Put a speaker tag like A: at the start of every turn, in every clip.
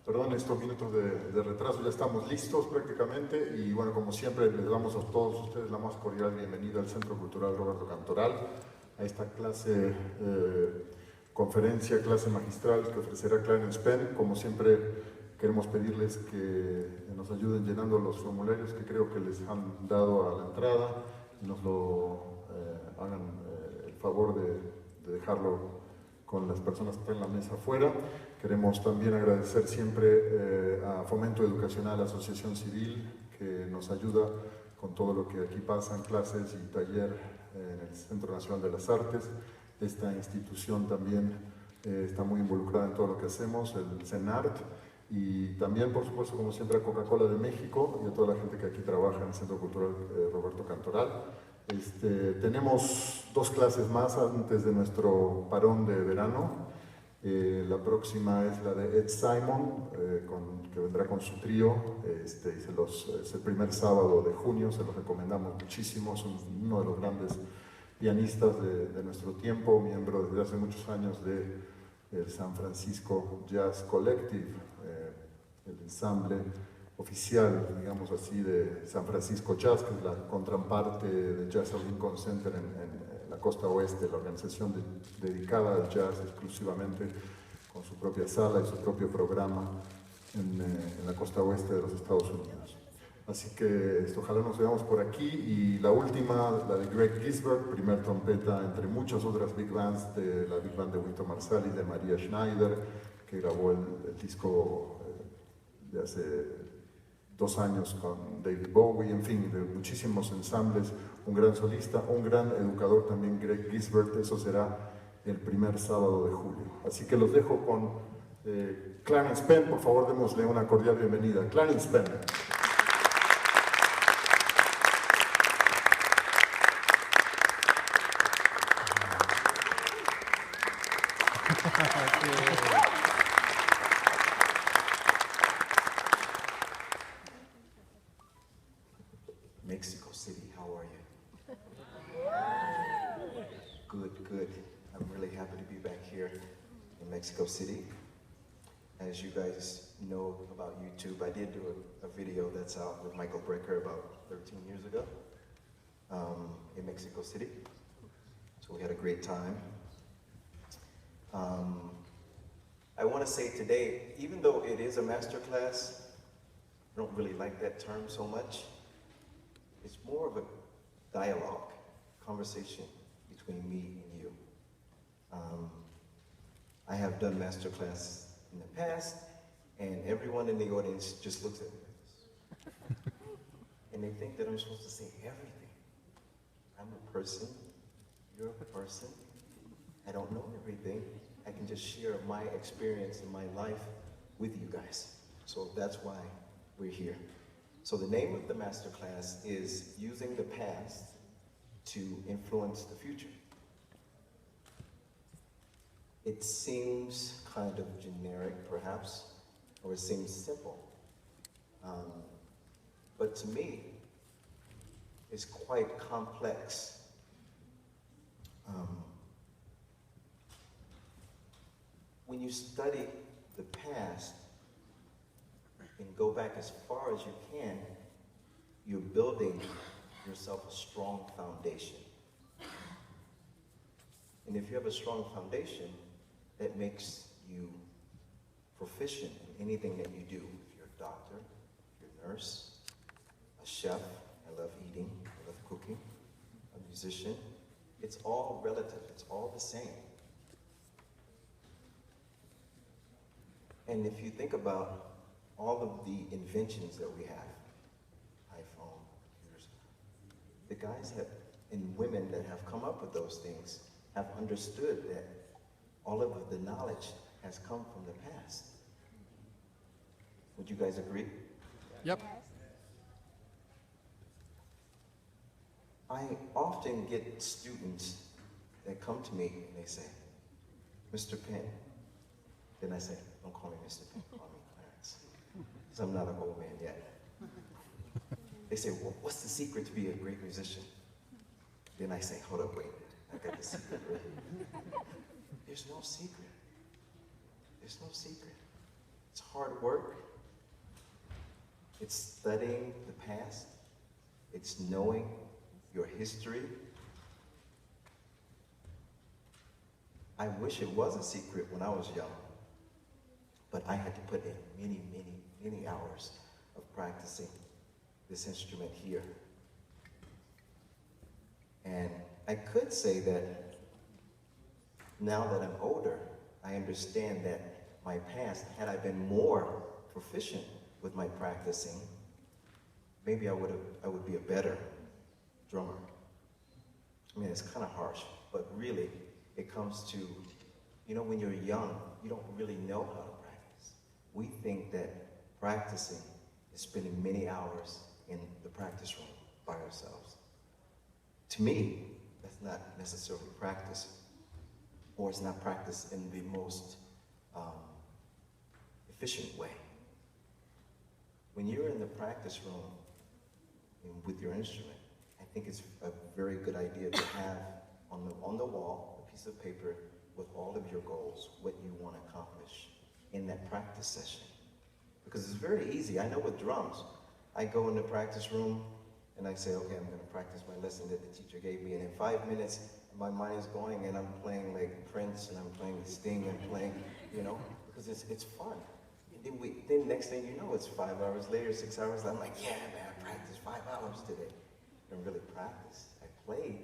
A: Perdón estos minutos de retraso, ya estamos listos prácticamente y bueno, como siempre les damos a todos ustedes la más cordial bienvenida al Centro Cultural Roberto Cantoral, a esta clase, conferencia, clase magistral que ofrecerá Clarence Penn. Como siempre queremos pedirles que nos ayuden llenando los formularios que creo que les han dado a la entrada y nos lo hagan el favor de dejarlo con las personas que están en la mesa afuera. Queremos también agradecer siempre a Fomento Educacional, Asociación Civil, que nos ayuda con todo lo que aquí pasa en clases y taller en el Centro Nacional de las Artes. Esta institución también está muy involucrada en todo lo que hacemos, el CENART, y también, por supuesto, como siempre, a Coca-Cola de México y a toda la gente que aquí trabaja en el Centro Cultural Roberto Cantoral. Tenemos 2 clases más antes de nuestro parón de verano. La próxima es la de Ed Simon, que vendrá con su trío. Es el primer sábado de junio, se los recomendamos muchísimo. Es uno de los grandes pianistas de nuestro tiempo, miembro desde hace muchos años del San Francisco Jazz Collective, el ensamble oficial, digamos así, de San Francisco Jazz, que es la contraparte de Jazz at Lincoln Center en la costa oeste, la organización dedicada al jazz exclusivamente, con su propia sala y su propio programa en la costa oeste de los Estados Unidos. Así que ojalá nos veamos por aquí. Y la última, la de Greg Gisbert, primer trompeta entre muchas otras big bands, de la big band de Wynton Marsalis, de Maria Schneider, que grabó el disco de hace 2 años con David Bowie, en fin, de muchísimos ensambles, un gran solista, un gran educador también, Greg Gisbert. Eso será el primer sábado de julio. Así que los dejo con Clarence Penn. Por favor, démosle una cordial bienvenida. Clarence Penn.
B: Mexico City, how are you? Good, good. I'm really happy to be back here in Mexico City. As you guys know about YouTube, I did do a video that's out with Michael Brecker about 13 years ago in Mexico City. So we had a great time. I want to say today, even though it is a master class, I don't really like that term so much. It's more of a dialogue, conversation between me and you. I have done masterclass in the past, and everyone in the audience just looks at me like this. And they think that I'm supposed to say everything. I'm a person, you're a person. I don't know everything. I can just share my experience in my life with you guys. So that's why we're here. So the name of the masterclass is Using the Past to Influence the Future. It seems kind of generic, perhaps, or it seems simple. But to me, it's quite complex. When you study the past, and go back as far as you can, you're building yourself a strong foundation. And if you have a strong foundation, that makes you proficient in anything that you do. If you're a doctor, if you're a nurse, a chef, I love eating, I love cooking, a musician, it's all relative, it's all the same. And if you think about all of the inventions that we have, iPhone, computers, the guys have, and women that have come up with those things have understood that all of the knowledge has come from the past. Would you guys agree?
C: Yep.
B: I often get students that come to me and they say, Mr. Penn. Then I say, don't call me Mr. Penn, call me Clarence. Because I'm not an old man yet. They say, well, what's the secret to be a great musician? Then I say, hold up, wait, I got the secret. There's no secret. There's no secret. It's hard work. It's studying the past. It's knowing your history. I wish it was a secret when I was young, but I had to put in many, many, many hours of practicing this instrument here. And I could say that now that I'm older, I understand that my past, had I been more proficient with my practicing, maybe I would be a better drummer. I mean, it's kind of harsh, but really, it comes to, you know, when you're young, you don't really know how to practice. We think that practicing is spending many hours in the practice room by ourselves. To me, that's not necessarily practice, or it's not practice in the most efficient way. When you're in the practice room with your instrument, I think it's a very good idea to have on the wall a piece of paper with all of your goals, what you want to accomplish in that practice session. Because it's very easy. I know with drums, I go in the practice room and I say, okay, I'm going to practice my lesson that the teacher gave me, and in 5 minutes, my mind is going and I'm playing like Prince and I'm playing Sting and playing, you know, because it's fun. And then next thing you know, it's 5 hours later, 6 hours later, I'm like, yeah, man, I practiced 5 hours today. I didn't really practice. I played,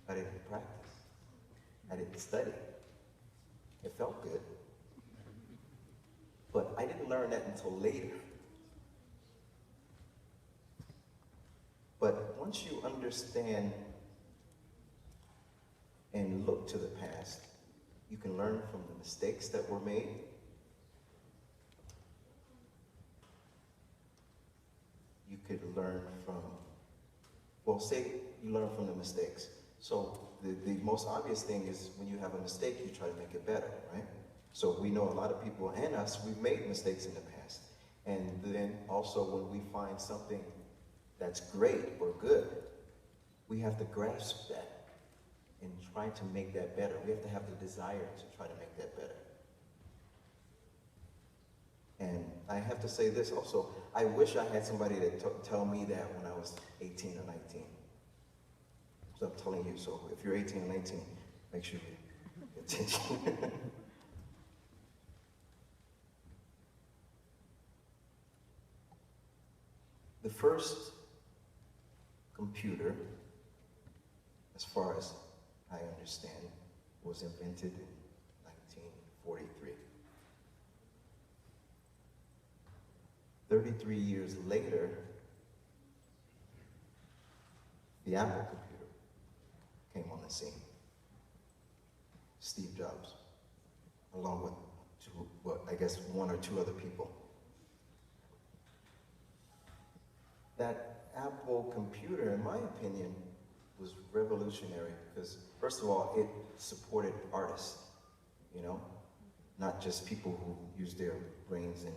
B: I didn't practice. I didn't study. It felt good. But I didn't learn that until later. But once you understand and look to the past, you can learn from the mistakes that were made. You could learn from, well, say you learn from the mistakes. So the most obvious thing is when you have a mistake, you try to make it better, right? So we know a lot of people and us, we've made mistakes in the past. And then also when we find something that's great or good, we have to grasp that and try to make that better. We have to have the desire to try to make that better. And I have to say this also, I wish I had somebody that tell me that when I was 18 or 19. So I'm telling you, so if you're 18 or 19, make sure you pay attention. The first computer, as far as I understand, was invented in 1943. 33 years later, the Apple computer came on the scene. Steve Jobs, along with I guess 1 or 2 other people. That Apple computer, in my opinion, was revolutionary because, first of all, it supported artists, you know, not just people who use their brains and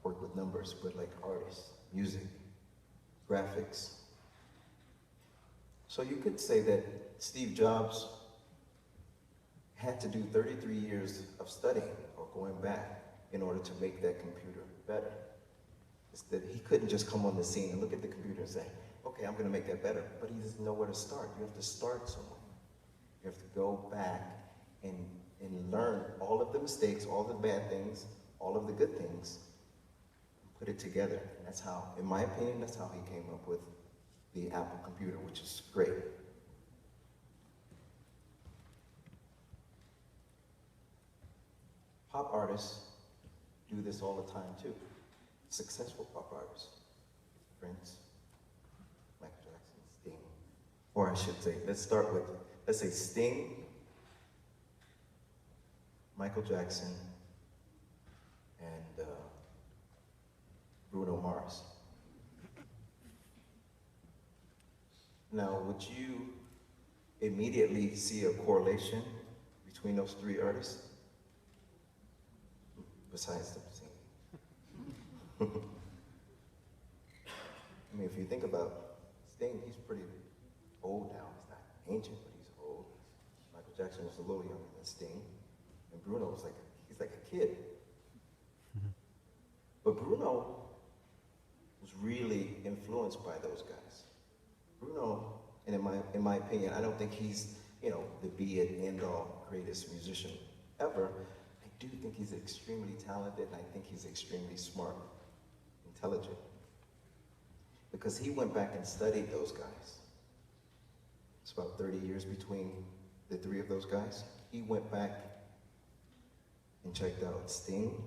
B: work with numbers, but like artists, music, graphics. So you could say that Steve Jobs had to do 33 years of studying or going back in order to make that computer better. It's that he couldn't just come on the scene and look at the computer and say, okay, I'm gonna make that better, but he doesn't know where to start. You have to start somewhere. You have to go back and learn all of the mistakes, all the bad things, all of the good things, and put it together. And that's how, in my opinion, that's how he came up with the Apple computer, which is great. Pop artists do this all the time too. Successful pop artists. Prince, Michael Jackson, Sting. Or I should say, let's say Sting, Michael Jackson, and Bruno Mars. Now, would you immediately see a correlation between those 3 artists? Besides them singing. I mean, if you think about Sting, he's pretty old now. He's not ancient, but he's old. Michael Jackson was a little younger than Sting. And Bruno was he's like a kid. But Bruno was really influenced by those guys. Bruno, and in my opinion, I don't think he's, you know, the be it end all greatest musician ever. I do think he's extremely talented, and I think he's extremely smart, intelligent. Because he went back and studied those guys. It's about 30 years between the three of those guys. He went back and checked out Sting.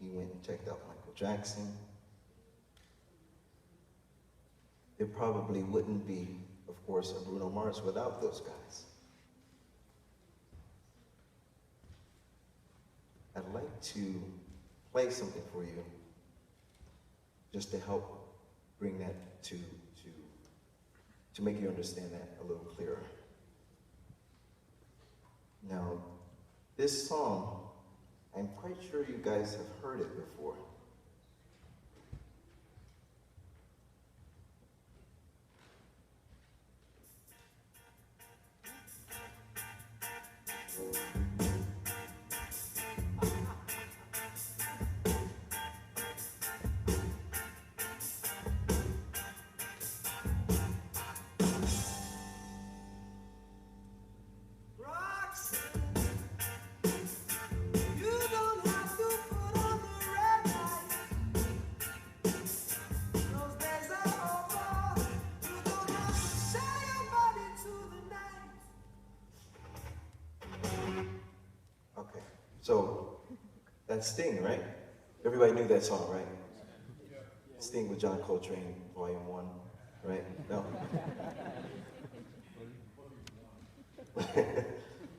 B: He went and checked out Michael Jackson. There probably wouldn't be, of course, a Bruno Mars without those guys. I'd like to play something for you just to help bring that to make you understand that a little clearer. Now, this song, I'm quite sure you guys have heard it before. So, that's Sting, right? Everybody knew that song, right? Sting with John Coltrane, Volume 1, right? No?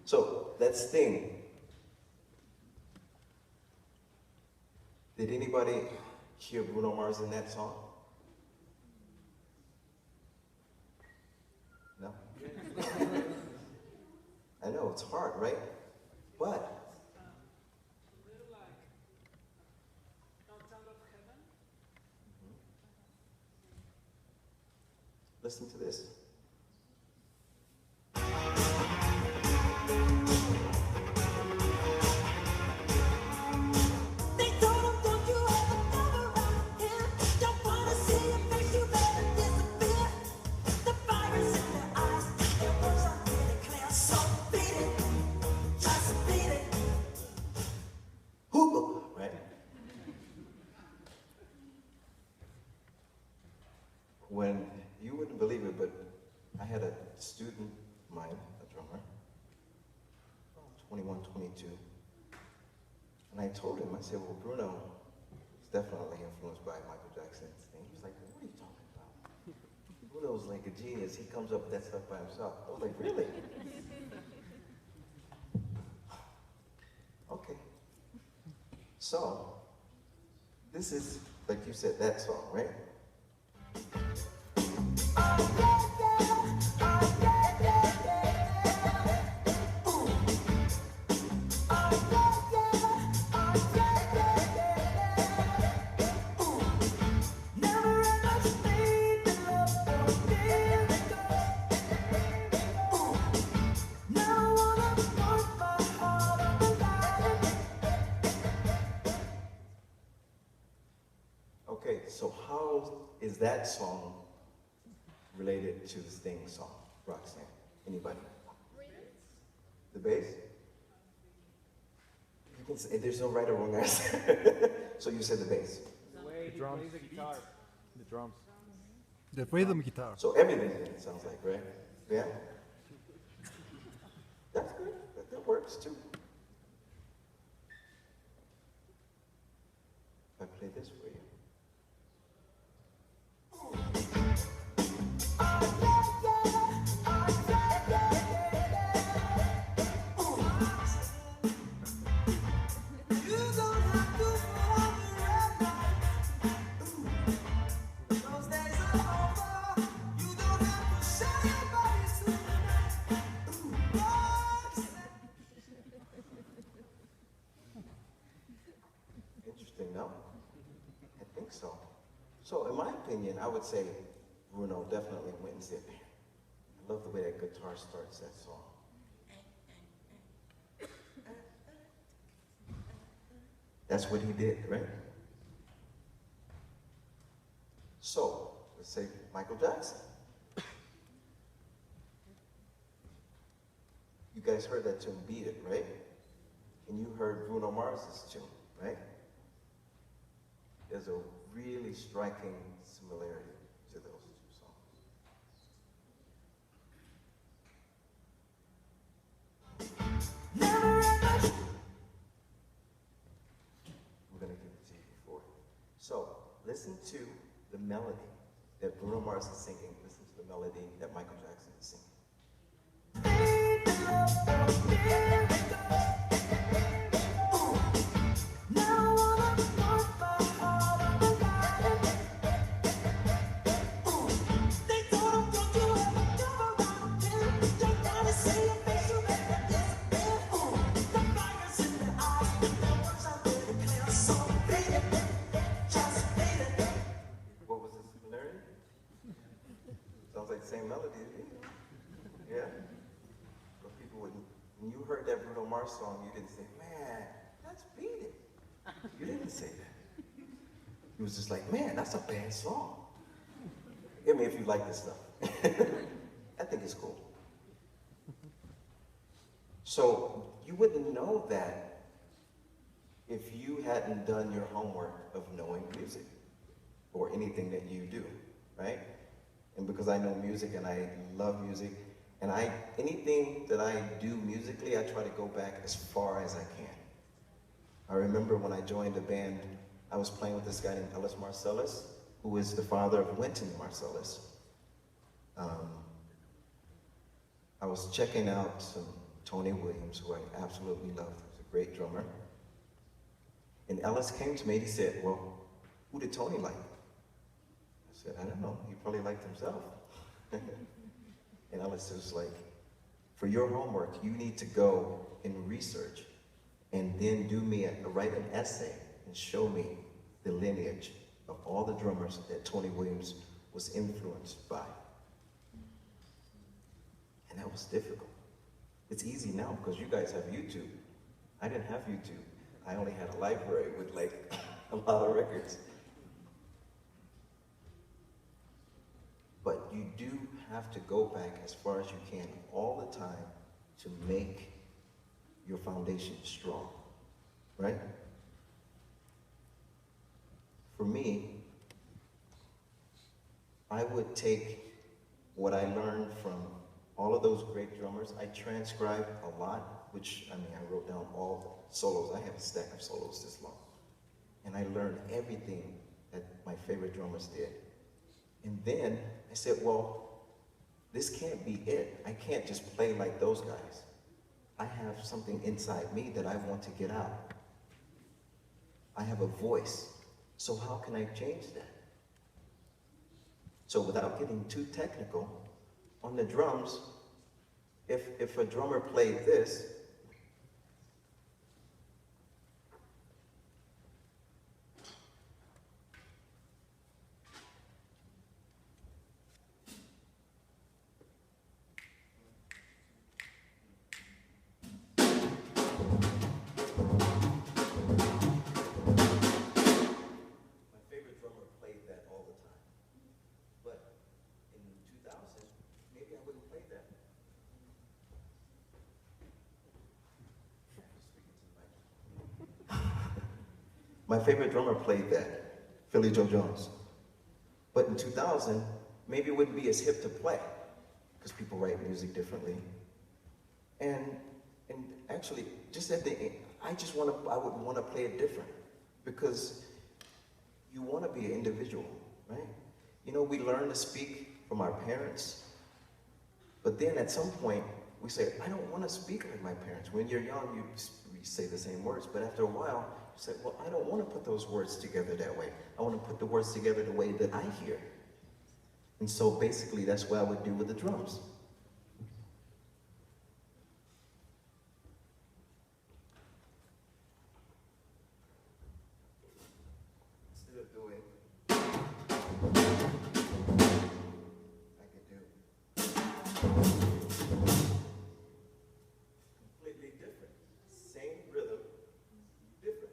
B: So, that's Sting. Did anybody hear Bruno Mars in that song? No? I know, it's hard, right? But listen to this. Right? When you wouldn't believe it, but I had a student of mine, a drummer, 21, 22, and I told him, I said, well, Bruno is definitely influenced by Michael Jackson. And he was like, what are you talking about? Bruno's like a genius. He comes up with that stuff by himself. I was like, really? Okay. So, this is, like you said, that song, right? Okay, so how is that song related to the Sting song, Roxanne? Anybody? The bass? You can say, there's no right or wrong answer. So you said the bass.
C: The drums. The guitar. The drums.
D: The rhythm guitar.
B: So everything it sounds like, right? Yeah? That's good. That works too. If I play this for you. Interesting, no? I think so. So in my opinion, I would say Bruno definitely went and said, man, I love the way that guitar starts that song. That's what he did, right? So, let's say Michael Jackson. You guys heard that tune, Beat It, right? And you heard Bruno Mars's tune, right? There's a really striking similarity to those two songs. I'm gonna give it to you before. So, listen to the melody that Bruno Mars is singing. Listen to the melody that Michael Jackson is singing. What was the similarity? Sounds like the same melody to me. Yeah? But people wouldn't, when you heard that Bruno Mars song, you didn't say, man, that's Beat It. You didn't say that. You was just like, man, that's a bad song. I mean, if you like this stuff. I think it's cool. So you wouldn't know that if you hadn't done your homework of knowing music or anything that you do, right? And because I know music and I love music, and anything that I do musically, I try to go back as far as I can. I remember when I joined the band, I was playing with this guy named Ellis Marcellus, who is the father of Wynton Marsalis. I was checking out some Tony Williams, who I absolutely loved. He was a great drummer. And Ellis came to me and he said, well, who did Tony like? I said, I don't know. He probably liked himself. And Ellis was like, for your homework, you need to go and research and then write an essay and show me the lineage of all the drummers that Tony Williams was influenced by. And that was difficult. It's easy now because you guys have YouTube. I didn't have YouTube. I only had a library with like a lot of records. But you do have to go back as far as you can all the time to make your foundation strong, right? For me, I would take what I learned from all of those great drummers. I transcribed a lot, which, I wrote down all the solos. I have a stack of solos this long. And I learned everything that my favorite drummers did. And then I said, well, this can't be it. I can't just play like those guys. I have something inside me that I want to get out. I have a voice. So how can I change that? So without getting too technical, on the drums, if a drummer played this, my favorite drummer played that, Philly Joe Jones. But in 2000, maybe it wouldn't be as hip to play, because people write music differently. And actually, just at the end, I would want to play it different, because you want to be an individual, right? You know, we learn to speak from our parents, but then at some point, we say, I don't want to speak like my parents. When you're young, you say the same words, but after a while, you say, well, I don't want to put those words together that way. I want to put the words together the way that I hear. And so basically, that's what I would do with the drums. Instead of doing, I could do completely different. Same rhythm, different.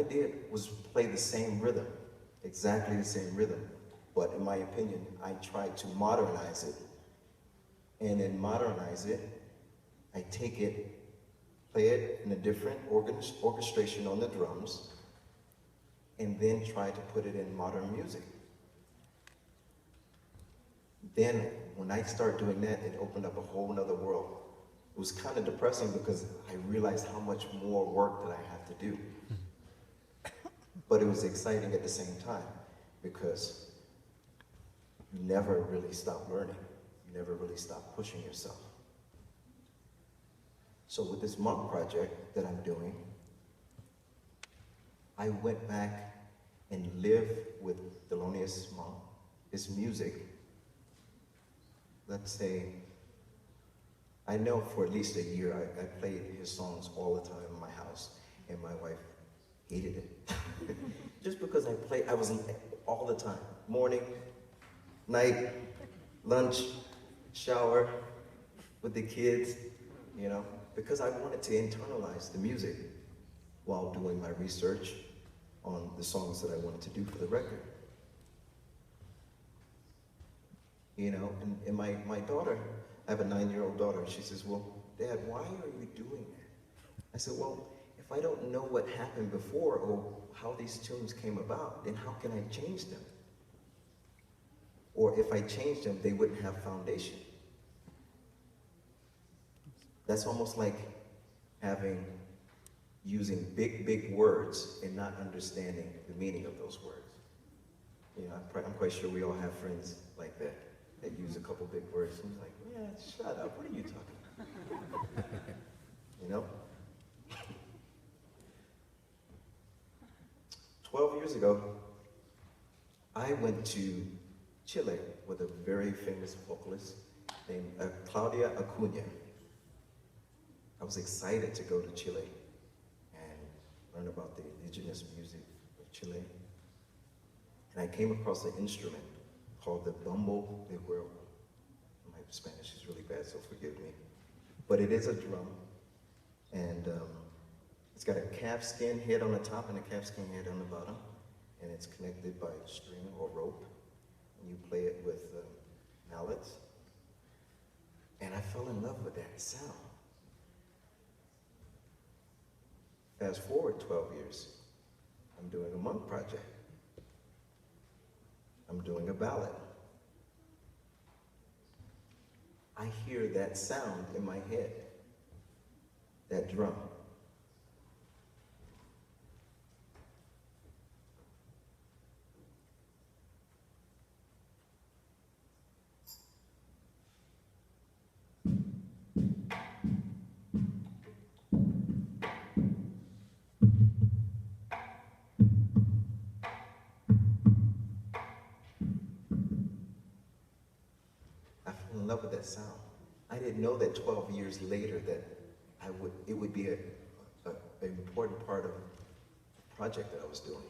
B: did was play the same rhythm, exactly the same rhythm. But in my opinion, I tried to modernize it. And in modernize it, I take it, play it in a different orchestration on the drums, and then try to put it in modern music. Then, when I started doing that, it opened up a whole nother world. It was kind of depressing because I realized how much more work that I had to do. But it was exciting at the same time because you never really stop learning. You never really stop pushing yourself. So with this monk project that I'm doing, I went back and lived with Thelonious Monk, his music. Let's say, I know for at least a year I played his songs all the time in my house, and my wife hated it. Just because I was all the time, morning, night, lunch, shower, with the kids, you know, because I wanted to internalize the music while doing my research on the songs that I wanted to do for the record. You know, and my daughter, I have a 9-year-old daughter, she says, well, Dad, why are you doing that? I said, well, if I don't know what happened before or how these tunes came about, then how can I change them? Or if I changed them, they wouldn't have foundation. That's almost like using big words and not understanding the meaning of those words. You know, I'm quite sure we all have friends like that use a couple big words and like, yeah, shut up, what are you talking about? You know? 12 years ago, I went to Chile with a very famous vocalist named Claudia Acuña. I was excited to go to Chile and learn about the indigenous music of Chile. And I came across an instrument called the bumbo de huevo. My Spanish is really bad, so forgive me. But it is a drum, and it's got a calfskin head on the top and a calfskin head on the bottom, and it's connected by string or rope, and you play it with mallets. And I fell in love with that sound. Fast forward 12 years, I'm doing a monk project. I'm doing a ballad. I hear that sound in my head, that drum. In love with that sound. I didn't know that 12 years later that it would be an important part of the project that I was doing.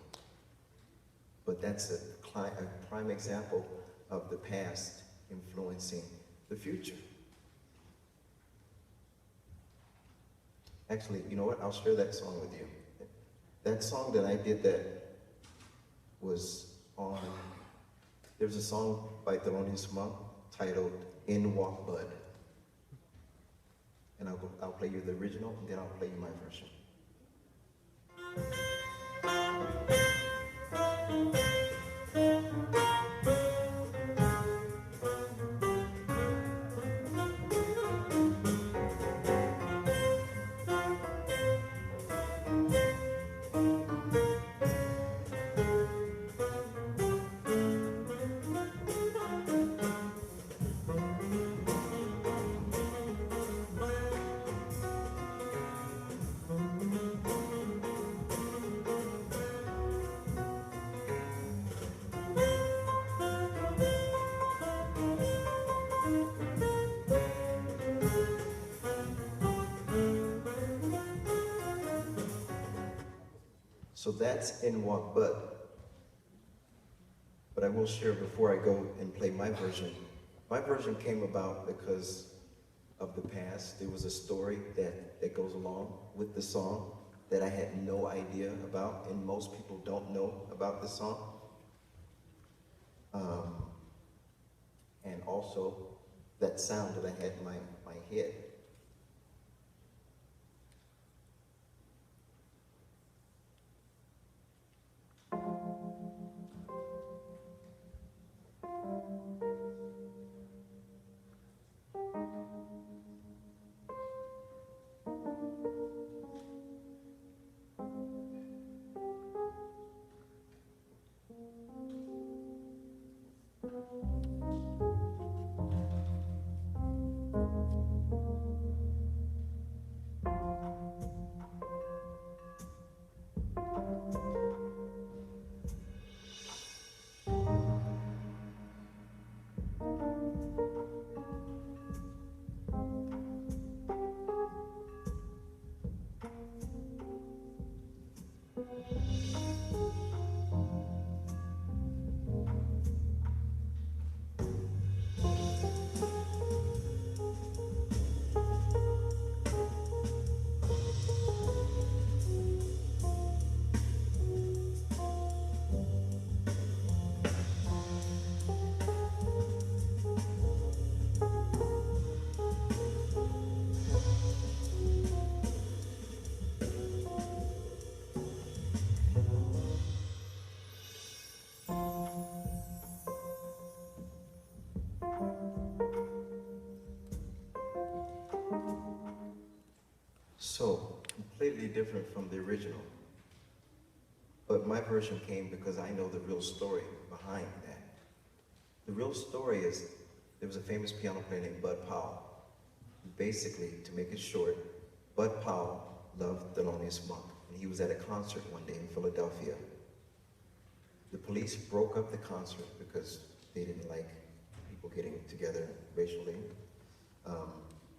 B: But that's a prime example of the past influencing the future. Actually, you know what? I'll share that song with you. That song that I did that was on, there's a song by Thelonious Monk titled In Walk Bud. And I'll play you the original, and then I'll play you my version. So that's In Walk Bud. But I will share before I go and play my version. My version came about because of the past. There was a story that goes along with the song. that I had no idea about, and most people don't know about this song. And also that sound that I had in my head. So, completely different from the original. But my version came because I know the real story behind that. The real story is, there was a famous piano player named Bud Powell. Basically, to make it short, Bud Powell loved Thelonious Monk, and he was at a concert one day in Philadelphia. The police broke up the concert because they didn't like people getting together racially.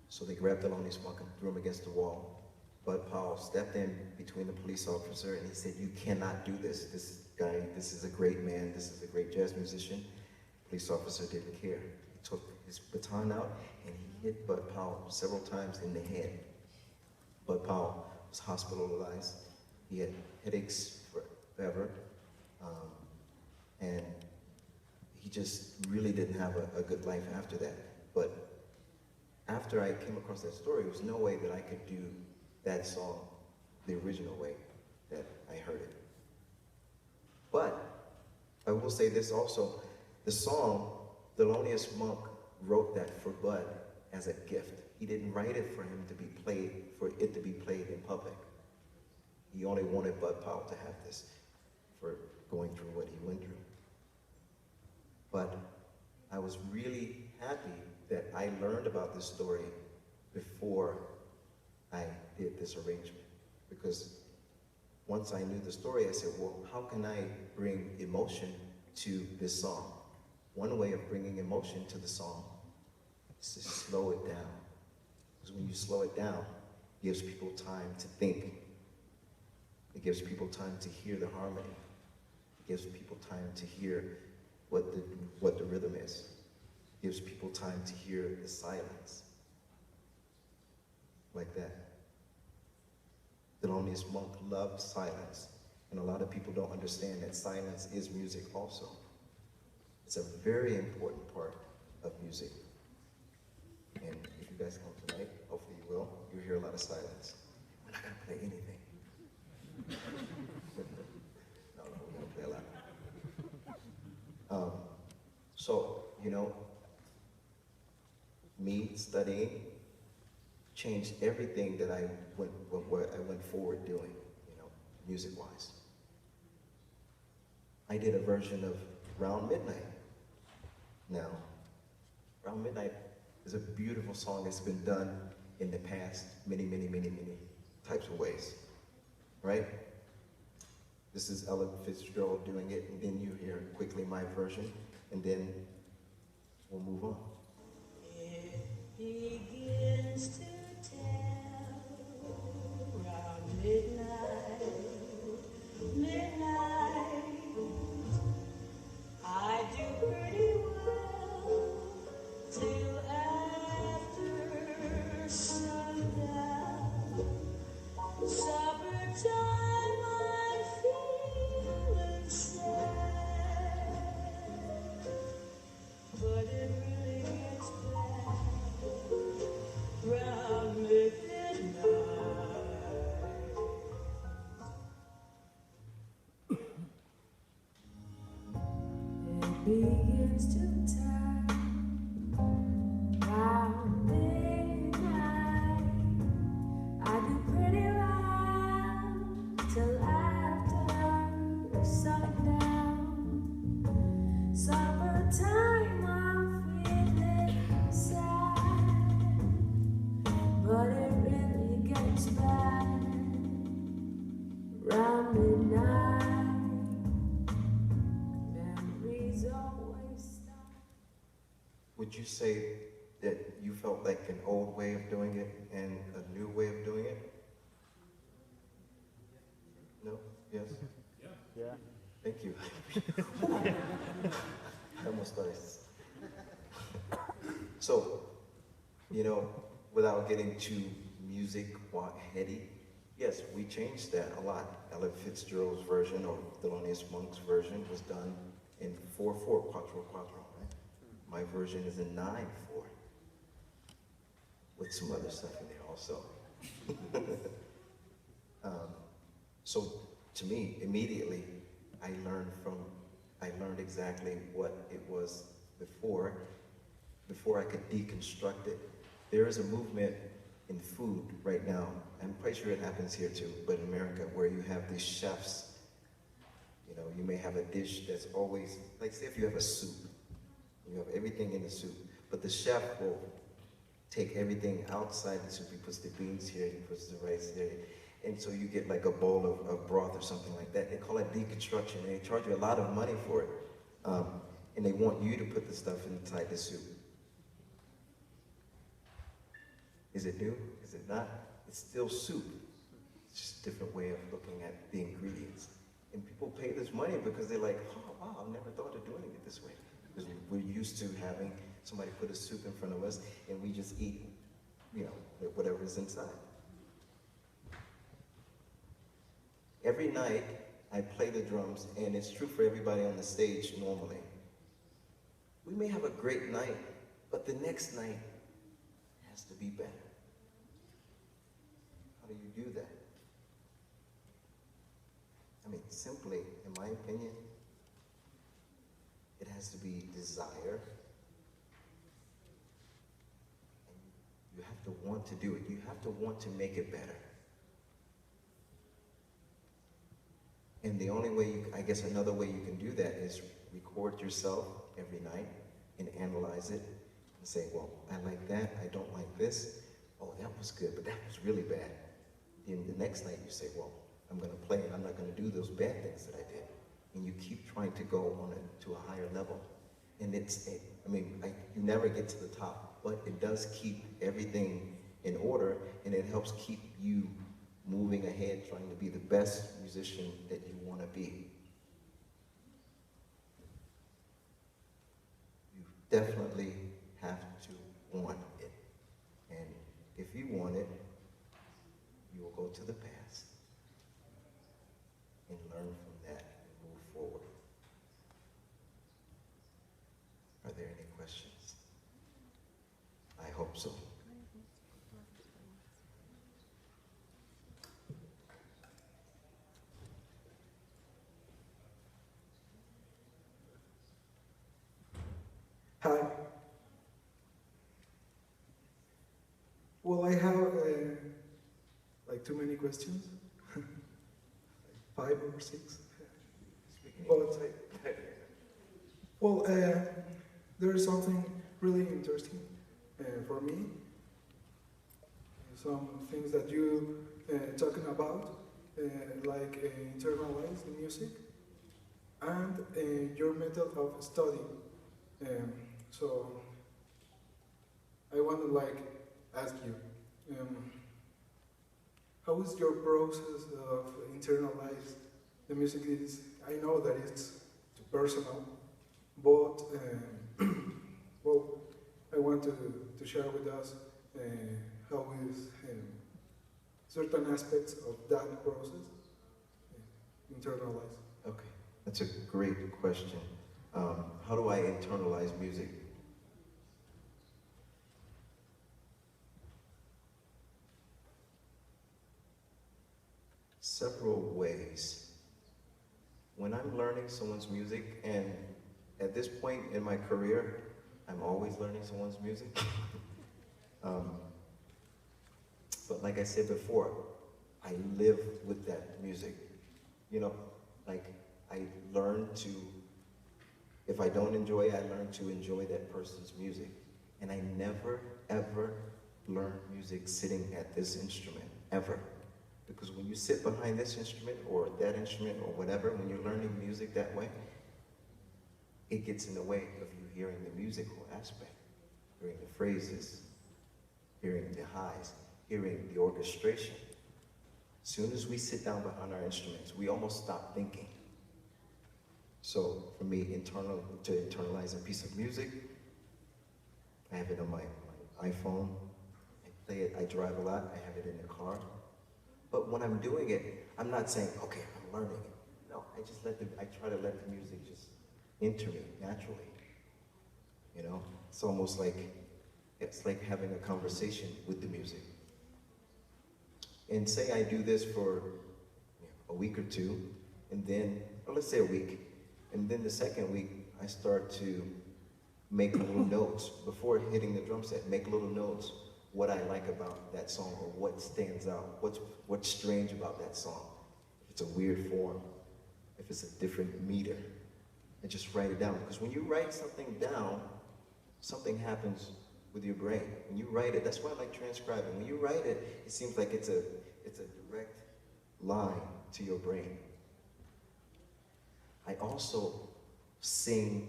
B: So they grabbed Thelonious Monk and threw him against the wall. Bud Powell stepped in between the police officer and he said, "You cannot do this. This guy, this is a great man, this is a great jazz musician." The police officer didn't care. He took his baton out and he hit Bud Powell several times in the head. Bud Powell was hospitalized. He had headaches forever. And he just really didn't have a good life after that. But after I came across that story, there was no way that I could do that song the original way that I heard it. But I will say this also, the song, Thelonious Monk wrote that for Bud as a gift. He didn't write it for him to be played, for it to be played in public. He only wanted Bud Powell to have this for going through what he went through. But I was really happy that I learned about this story before I did this arrangement. Because once I knew the story, I said, well, how can I bring emotion to this song? One way of bringing emotion to the song is to slow it down. Because when you slow it down, it gives people time to think. It gives people time to hear the harmony. It gives people time to hear what the rhythm is. It gives people time to hear the silence. Like that. Thelonious Monk loved silence. And a lot of people don't understand that silence is music also. It's a very important part of music. And if you guys come tonight, hopefully you will, you'll hear a lot of silence. We're not gonna play anything. No, we're gonna play a lot. So, you know, me studying changed everything that I went forward doing, you know, music-wise. I did a version of Round Midnight. Now, Round Midnight is a beautiful song that's been done in the past many types of ways, right? This is Ella Fitzgerald doing it, and then you hear quickly my version, and then we'll move on.
E: It begins to tell round midnight, midnight. I do pretty well till after sundown. Supper
B: would you say that you felt like an old way of doing it and a new way of doing it? No? Yes?
C: Yeah.
B: Thank you. I almost started. So, you know, without getting too music heady, yes, we changed that a lot. Ella Fitzgerald's version or Thelonious Monk's version was done in 4/4, quattro quattro, right? My version is in 9/4, with some other stuff in there also. So to me, immediately, I learned exactly what it was before I could deconstruct it. There is a movement in food right now, I'm quite sure it happens here too, but in America, where you have these chefs, you know, you may have a dish that's always, like say if you have a soup, you have everything in the soup, but the chef will take everything outside the soup. He puts the beans here, he puts the rice here, and so you get like a bowl of broth or something like that. They call it deconstruction, and they charge you a lot of money for it. And they want you to put the stuff inside the soup. Is it new? Is it not? It's still soup. It's just a different way of looking at the ingredients. And people pay this money because they're like, oh wow, I've never thought of doing it this way. Because we're used to having somebody put a soup in front of us and we just eat, you know, whatever's inside. Every night I play the drums, and it's true for everybody on the stage normally. We may have a great night, but the next night has to be better. How do you do that? I mean, simply, in my opinion, it has to be desire. And you have to want to do it. You have to want to make it better. And the only way, I guess another way you can do that is record yourself every night and analyze it and say, well, I like that, I don't like this. Oh, that was good, but that was really bad. Then the next night you say, well, I'm gonna play and I'm not gonna do those bad things that I did. And you keep trying to go on to a higher level. And you never get to the top, but it does keep everything in order, and it helps keep you moving ahead, trying to be the best musician that you want to be. You definitely have to want it. And if you want it, you will go to the past and learn from that and move forward. Are there any questions? I hope so.
F: Hi. Well, I have like too many questions, like 5 or 6. But well, there is something really interesting for me. Some things that you talking about, like internalize the music, and your method of study. So I want to ask you, how is your process of internalize the music? I know that it's too personal, but well, I want to share with us how is certain aspects of that process internalize.
B: Okay, that's a great question. How do I internalize music? Several ways. When I'm learning someone's music, and at this point in my career, I'm always learning someone's music. But like I said before, I live with that music. You know, like I learn to, if I don't enjoy it, I learn to enjoy that person's music. And I never, ever learn music sitting at this instrument, ever. Because when you sit behind this instrument or that instrument or whatever, when you're learning music that way, it gets in the way of you hearing the musical aspect. hearing the phrases, hearing the highs, hearing the orchestration. As soon as we sit down behind our instruments, we almost stop thinking. So for me, to internalize a piece of music, I have it on my iPhone. I play it, I drive a lot, I have it in the car. But when I'm doing it, I'm not saying, okay, I'm learning it. No, I try to let the music just enter me naturally. You know, it's almost like, it's like having a conversation with the music. And say I do this for a week or two, and then, or let's say a week, and then the second week, I start to make little notes before hitting the drum set, make little notes what I like about that song or what stands out, what's strange about that song. If it's a weird form, if it's a different meter, and just write it down. Because when you write something down, something happens with your brain. When you write it, that's why I like transcribing. When you write it, it seems like it's a direct line to your brain. I also sing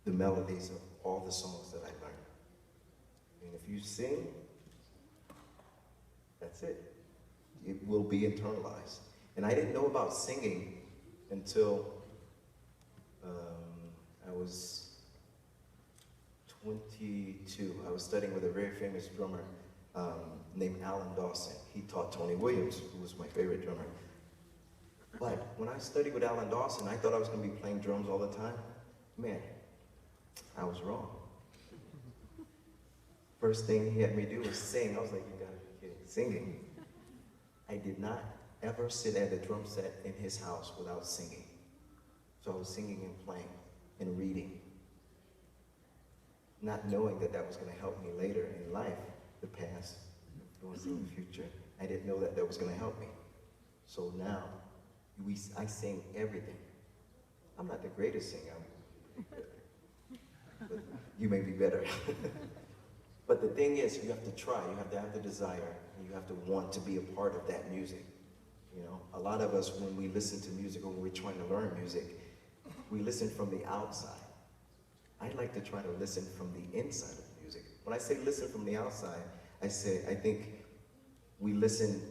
B: the melodies of all the songs that I learn. And if you sing, that's it. It will be internalized. And I didn't know about singing until I was 22. I was studying with a very famous drummer named Alan Dawson. He taught Tony Williams, who was my favorite drummer. But when I studied with Alan Dawson, I thought I was going to be playing drums all the time. Man, I was wrong. First thing he had me do was sing. I was like, you gotta be kidding, singing. I did not ever sit at a drum set in his house without singing. So I was singing and playing and reading, not knowing that that was going to help me later in life, the past, influencing the future. I didn't know that that was going to help me. So now, I sing everything. I'm not the greatest singer, but you may be better. But the thing is, you have to try, you have to have the desire, and you have to want to be a part of that music. You know, a lot of us, when we listen to music or when we're trying to learn music, we listen from the outside. I like to try to listen from the inside of the music. When I say listen from the outside, I think we listen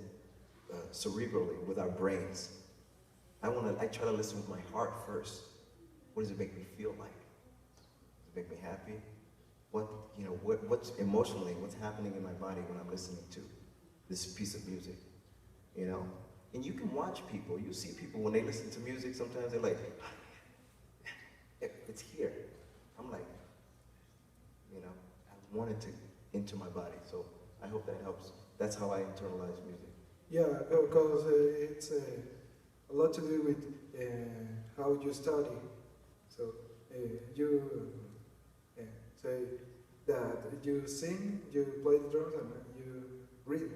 B: cerebrally with our brains. I try to listen with my heart first. What does it make me feel like? Does it make me happy? What's emotionally, what's happening in my body when I'm listening to this piece of music, you know? And you can watch people, you see people when they listen to music, sometimes they're like, it's here. I'm like, you know, I want it to enter my body, so I hope that helps. That's how I internalize music.
F: Yeah, because it's a lot to do with how you study. So you say that you sing, you play the drums, and you read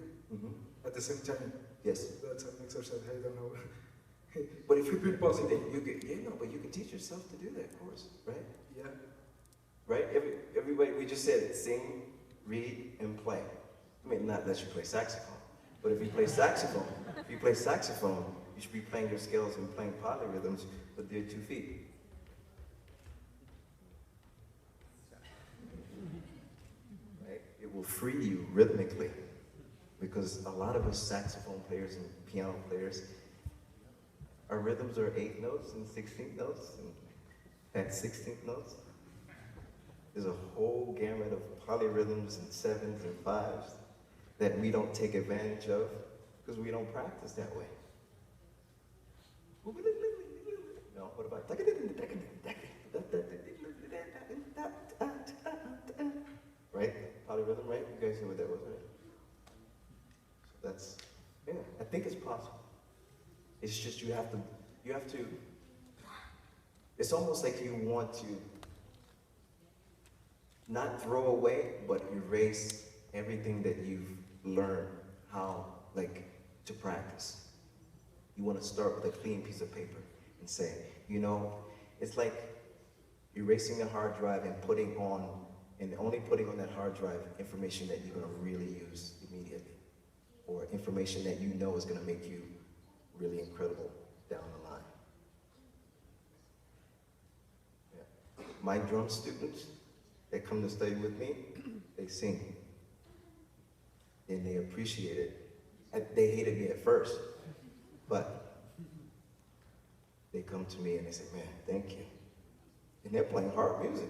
F: at the same time.
B: Yes.
F: That's an exercise, I don't know.
B: But if you
F: Could be possible.
B: but you can teach yourself to do that, of course, right?
F: Yeah.
B: Right? Everybody, we just said it, sing, read, and play. I mean, not unless you play saxophone. But if you play saxophone, you should be playing your scales and playing polyrhythms with your 2 feet. Right? It will free you rhythmically. Because a lot of us saxophone players and piano players, our rhythms are 8th notes and 16th notes, and at 16th notes. There's a whole gamut of polyrhythms and 7s and 5s that we don't take advantage of because we don't practice that way. No, what about right? Polyrhythm, right? You guys know what that was, right? So that's, yeah, I think it's possible. It's just you have to, it's almost like you want to not throw away, but erase everything that you've learned how, to practice. You want to start with a clean piece of paper and say, you know, it's like erasing the hard drive and only putting on that hard drive information that you're going to really use immediately, or information that you know is going to make you really incredible down the line. Yeah. My drum students, that come to study with me, they sing. And they appreciate it. They hated me at first, but they come to me and they say, man, thank you. And they're playing hard music.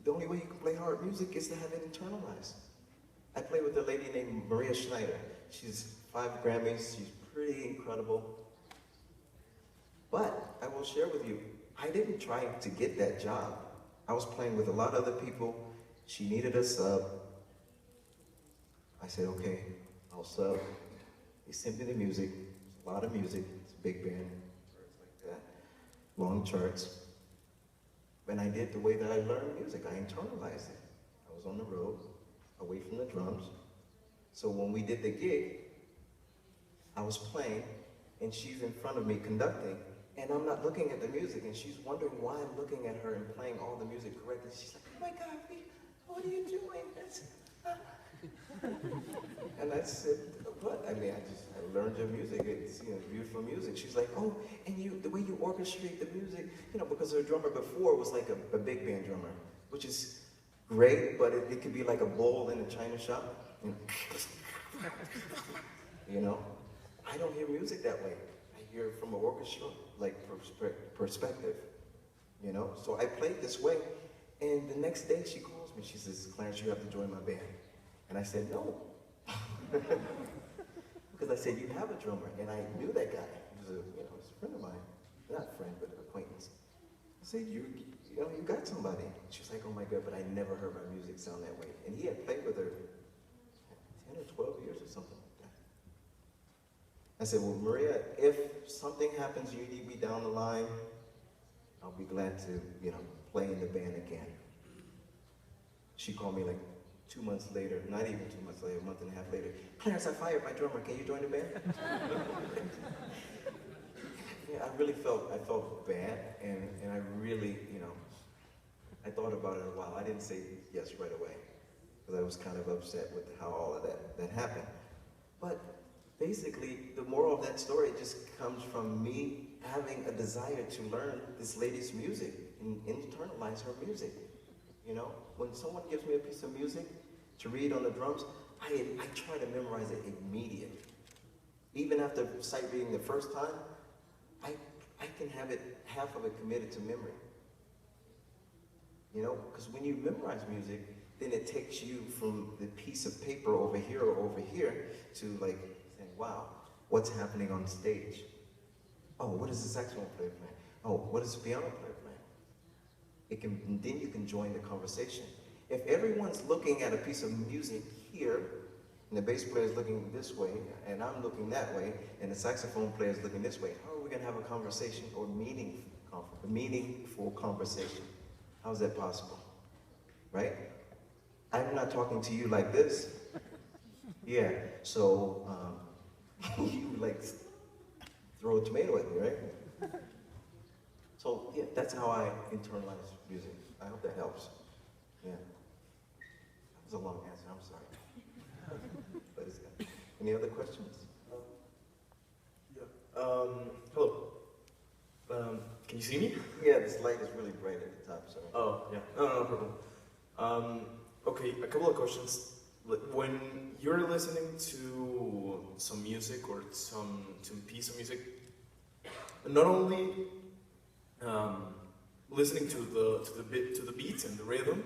B: The only way you can play hard music is to have it internalized. I play with a lady named Maria Schneider. She's 5 Grammys, she's pretty incredible. But I will share with you, I didn't try to get that job. I was playing with a lot of other people. She needed a sub. I said, okay, I'll sub. They sent me the music, a lot of music, it's a big band, like that, long charts. And I did the way that I learned music, I internalized it. I was on the road, away from the drums. So when we did the gig, I was playing, and she's in front of me conducting, and I'm not looking at the music, and she's wondering why I'm looking at her and playing all the music correctly. She's like, oh my God, what are you doing? And I said, what? I mean, I learned your music. It's, beautiful music. She's like, oh, and the way you orchestrate the music, because her drummer before was like a big band drummer, which is great, but it could be like a bowl in a china shop. I don't hear music that way. I hear it from an orchestra, like perspective, So I played this way, and the next day she calls me. She says, Clarence, you have to join my band. And I said, no. Because I said, you have a drummer, and I knew that guy. He was a friend of mine. Not a friend, but an acquaintance. I said, you got somebody. She was like, oh my God, but I never heard my music sound that way. And he had played with her 10 or 12 years or something like that. I said, well, Maria, if something happens, you need me down the line, I'll be glad to, play in the band again. She called me like 2 months later, not even 2 months later, a month and a half later. Clarence, I fired my drummer, can you join the band? Yeah, I felt bad, and I really, I thought about it a while. I didn't say yes right away, because I was kind of upset with how all of that happened. But basically, the moral of that story just comes from me having a desire to learn this lady's music and internalize her music. When someone gives me a piece of music to read on the drums, I try to memorize it immediately. Even after sight reading the first time, I can have half of it committed to memory. Because when you memorize music, then it takes you from the piece of paper over here or over here to like saying, wow, what's happening on stage? Oh, what is the saxophone player playing? Oh, what is the piano player playing? Then you can join the conversation. If everyone's looking at a piece of music here, and the bass player is looking this way, and I'm looking that way, and the saxophone player is looking this way, how are we going to have a conversation or meaningful conversation? How is that possible? Right? I'm not talking to you like this. Yeah, so you like throw a tomato at me, right? So yeah, that's how I internalize music. I hope that helps. Yeah. That was a long answer, I'm sorry. But it's good. Any other questions?
G: Hello. Can you see me?
B: Yeah, this light is really bright at the top, sorry.
G: Oh, yeah. No problem. Okay, a couple of questions. When you're listening to some music or some piece of music, not only listening to the beats and the rhythm,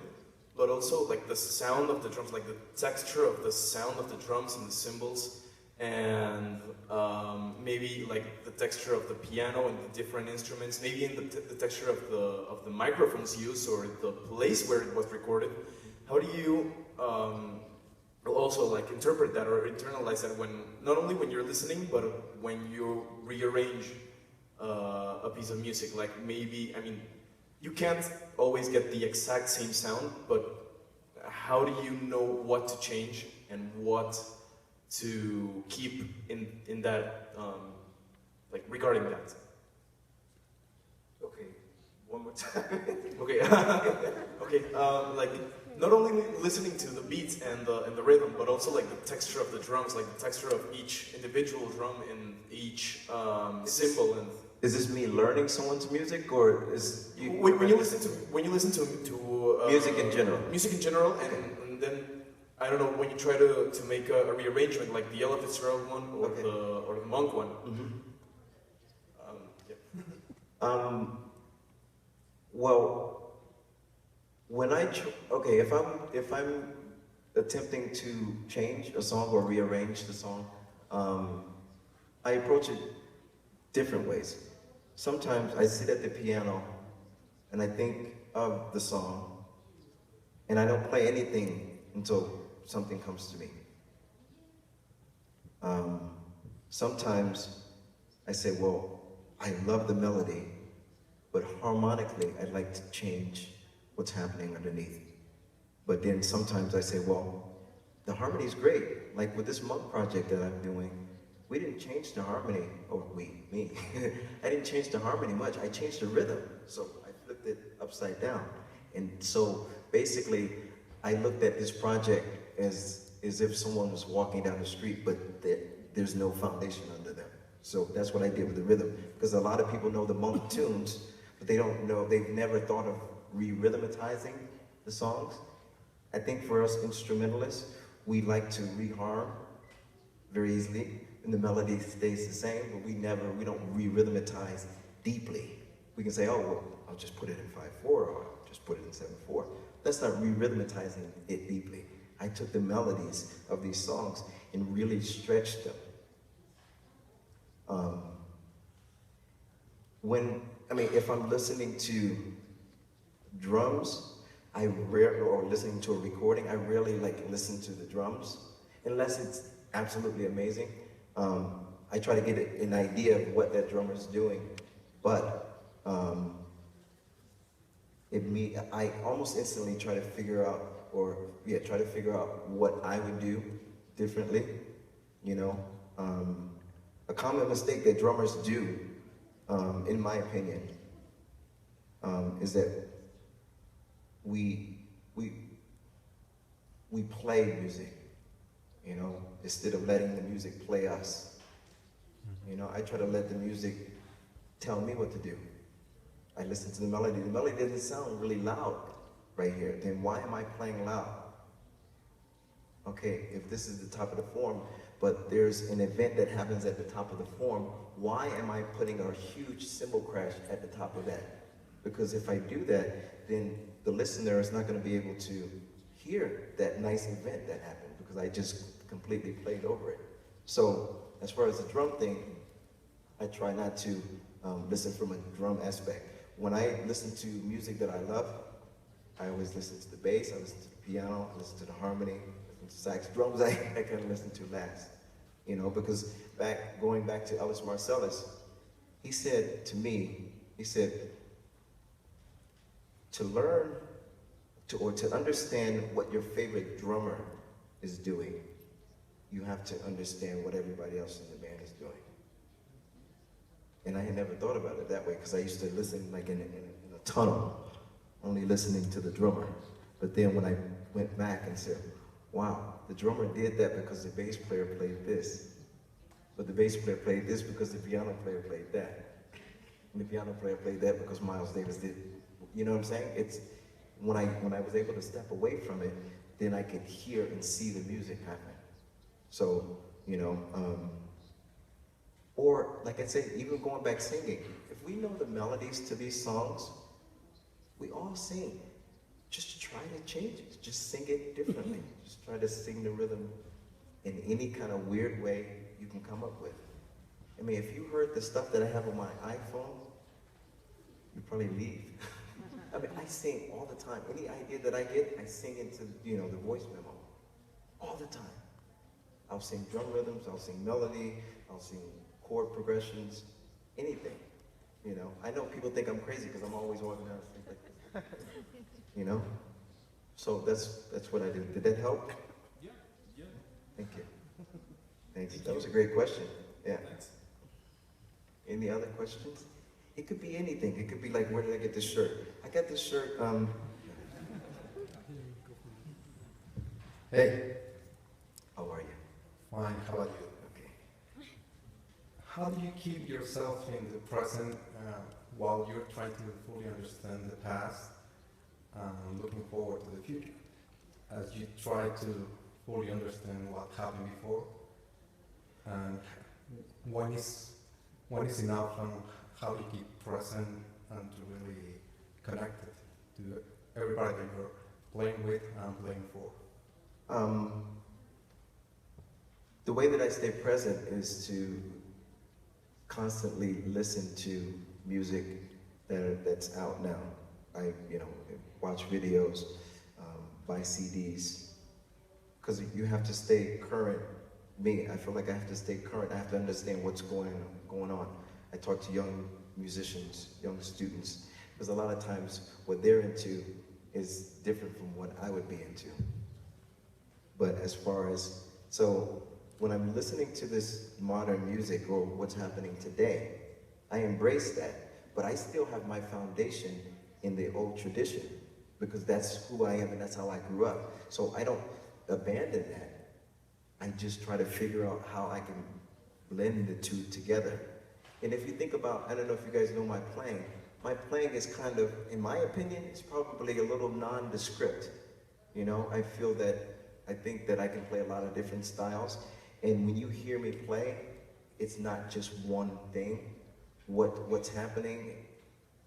G: but also like the sound of the drums, like the texture of the sound of the drums and the cymbals, and maybe like the texture of the piano and the different instruments, maybe in the texture of the microphones used or the place where it was recorded. How do you also like interpret that or internalize that when not only when you're listening, but when you rearrange a piece of music? Like maybe, I mean, you can't always get the exact same sound, but how do you know what to change and what to keep in that, like regarding that?
B: Okay, one more time.
G: Okay, okay. Like not only listening to the beats and the rhythm, but also like the texture of the drums, like the texture of each individual drum and each cymbal. And
B: Is this me learning someone's music, or is
G: when you listen to
B: music in general?
G: Music in general, and then I don't know, when you try to make a rearrangement, like the Ella Fitzgerald one or
B: Okay.
G: the Monk one. Yeah.
B: Well, when if I'm attempting to change a song or rearrange the song, I approach it different ways. Sometimes I sit at the piano and I think of the song, and I don't play anything until something comes to me. Sometimes I say, well, I love the melody, but harmonically, I'd like to change what's happening underneath. But then sometimes I say, well, the harmony is great. Like with this Monk project that I'm doing, we didn't change the harmony, or me. I didn't change the harmony much. I changed the rhythm. So I flipped it upside down. And so basically, I looked at this project as if someone was walking down the street, but there's no foundation under them. So that's what I did with the rhythm. Because a lot of people know the Monk tunes, but they don't know, they've never thought of re-rhythmatizing the songs. I think for us instrumentalists, we like to reharm very easily, and the melody stays the same, but we don't re-rhythmatize deeply. We can say, oh, well, I'll just put it in 5/4, or I'll just put it in 7/4. That's not re-rhythmatizing it deeply. I took the melodies of these songs and really stretched them. If I'm listening to drums, or listening to a recording, I rarely listen to the drums, unless it's absolutely amazing. I try to get an idea of what that drummer's doing, but I almost instantly try to figure out what I would do differently. A common mistake that drummers do, in my opinion, is that we play music, instead of letting the music play us. I try to let the music tell me what to do. I listen to the melody. The melody doesn't sound really loud right here. Then why am I playing loud? Okay, if this is the top of the form, but there's an event that happens at the top of the form, why am I putting a huge cymbal crash at the top of that? Because if I do that, then the listener is not going to be able to hear that nice event that happened, because I just completely played over it. So as far as the drum thing, I try not to listen from a drum aspect. When I listen to music that I love, I always listen to the bass, I listen to the piano, I listen to the harmony, I listen to sax. Drums I kind of listen to last, because going back to Ellis Marsalis, he said to me, to learn or to understand what your favorite drummer is doing, you have to understand what everybody else in the band is doing. And I had never thought about it that way, because I used to listen in a tunnel, only listening to the drummer. But then when I went back and said, wow, the drummer did that because the bass player played this. But the bass player played this because the piano player played that. And the piano player played that because Miles Davis did. You know what I'm saying? It's when I was able to step away from it, then I could hear and see the music happen. So, or like I said, even going back singing, if we know the melodies to these songs, we all sing. Just try to change it. Just sing it differently. Just try to sing the rhythm in any kind of weird way you can come up with. If you heard the stuff that I have on my iPhone, you'd probably leave. I sing all the time. Any idea that I get, I sing into, the voice memo. All the time. I'll sing drum rhythms, I'll sing melody, I'll sing chord progressions, anything. I know people think I'm crazy because I'm always organized like this. So that's what I do. Did that help?
H: Yeah.
B: Thank you. Thanks. That was a great question. Yeah.
H: Thanks.
B: Any other questions? It could be anything. It could be like, where did I get this shirt? I got this shirt, Hey. How are you?
I: Fine, how about you?
B: Okay.
H: how do you keep yourself in the present while you're trying to fully understand the past and looking forward to the future? As you try to fully understand what happened before, and when is enough, and how to keep present and to really connect it to everybody that you're playing with and playing for?
B: The way that I stay present is to constantly listen to music that's out now. I, watch videos, buy CDs, because you have to stay current. I feel like I have to stay current. I have to understand what's going on. I talk to young musicians, young students, because a lot of times what they're into is different from what I would be into. But so when I'm listening to this modern music or what's happening today, I embrace that, but I still have my foundation in the old tradition, because that's who I am and that's how I grew up. So I don't abandon that. I just try to figure out how I can blend the two together. And if you think about, I don't know if you guys know my playing is kind of, in my opinion, it's probably a little nondescript. I think that I can play a lot of different styles. And when you hear me play, it's not just one thing. What's happening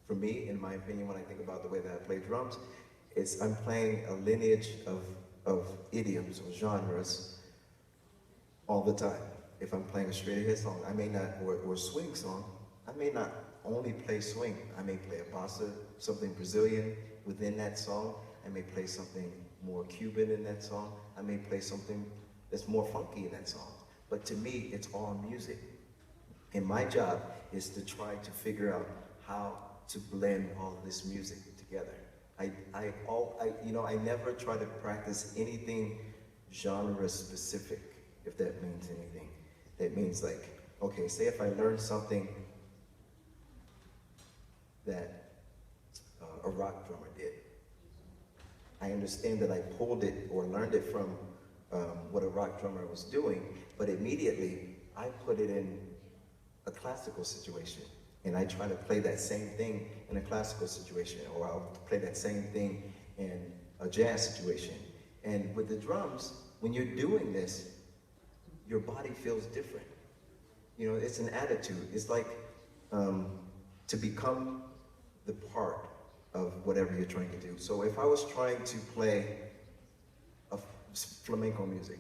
B: for me, in my opinion, when I think about the way that I play drums, is I'm playing a lineage of idioms or genres all the time. If I'm playing a straight ahead song, I may not, or a swing song, I may not only play swing. I may play a bossa, something Brazilian within that song. I may play something more Cuban in that song. I may play something that's more funky in that song. But to me, it's all music. And my job is to try to figure out how to blend all of this music together. I never try to practice anything genre specific, if that means anything. That means like, okay, say if I learn something that a rock drummer did. I understand that I pulled it or learned it from what a rock drummer was doing, but immediately I put it in a classical situation. And I try to play that same thing in a classical situation, or I'll play that same thing in a jazz situation. And with the drums, when you're doing this, your body feels different. It's an attitude. It's like to become the part of whatever you're trying to do. So if I was trying to play a flamenco music,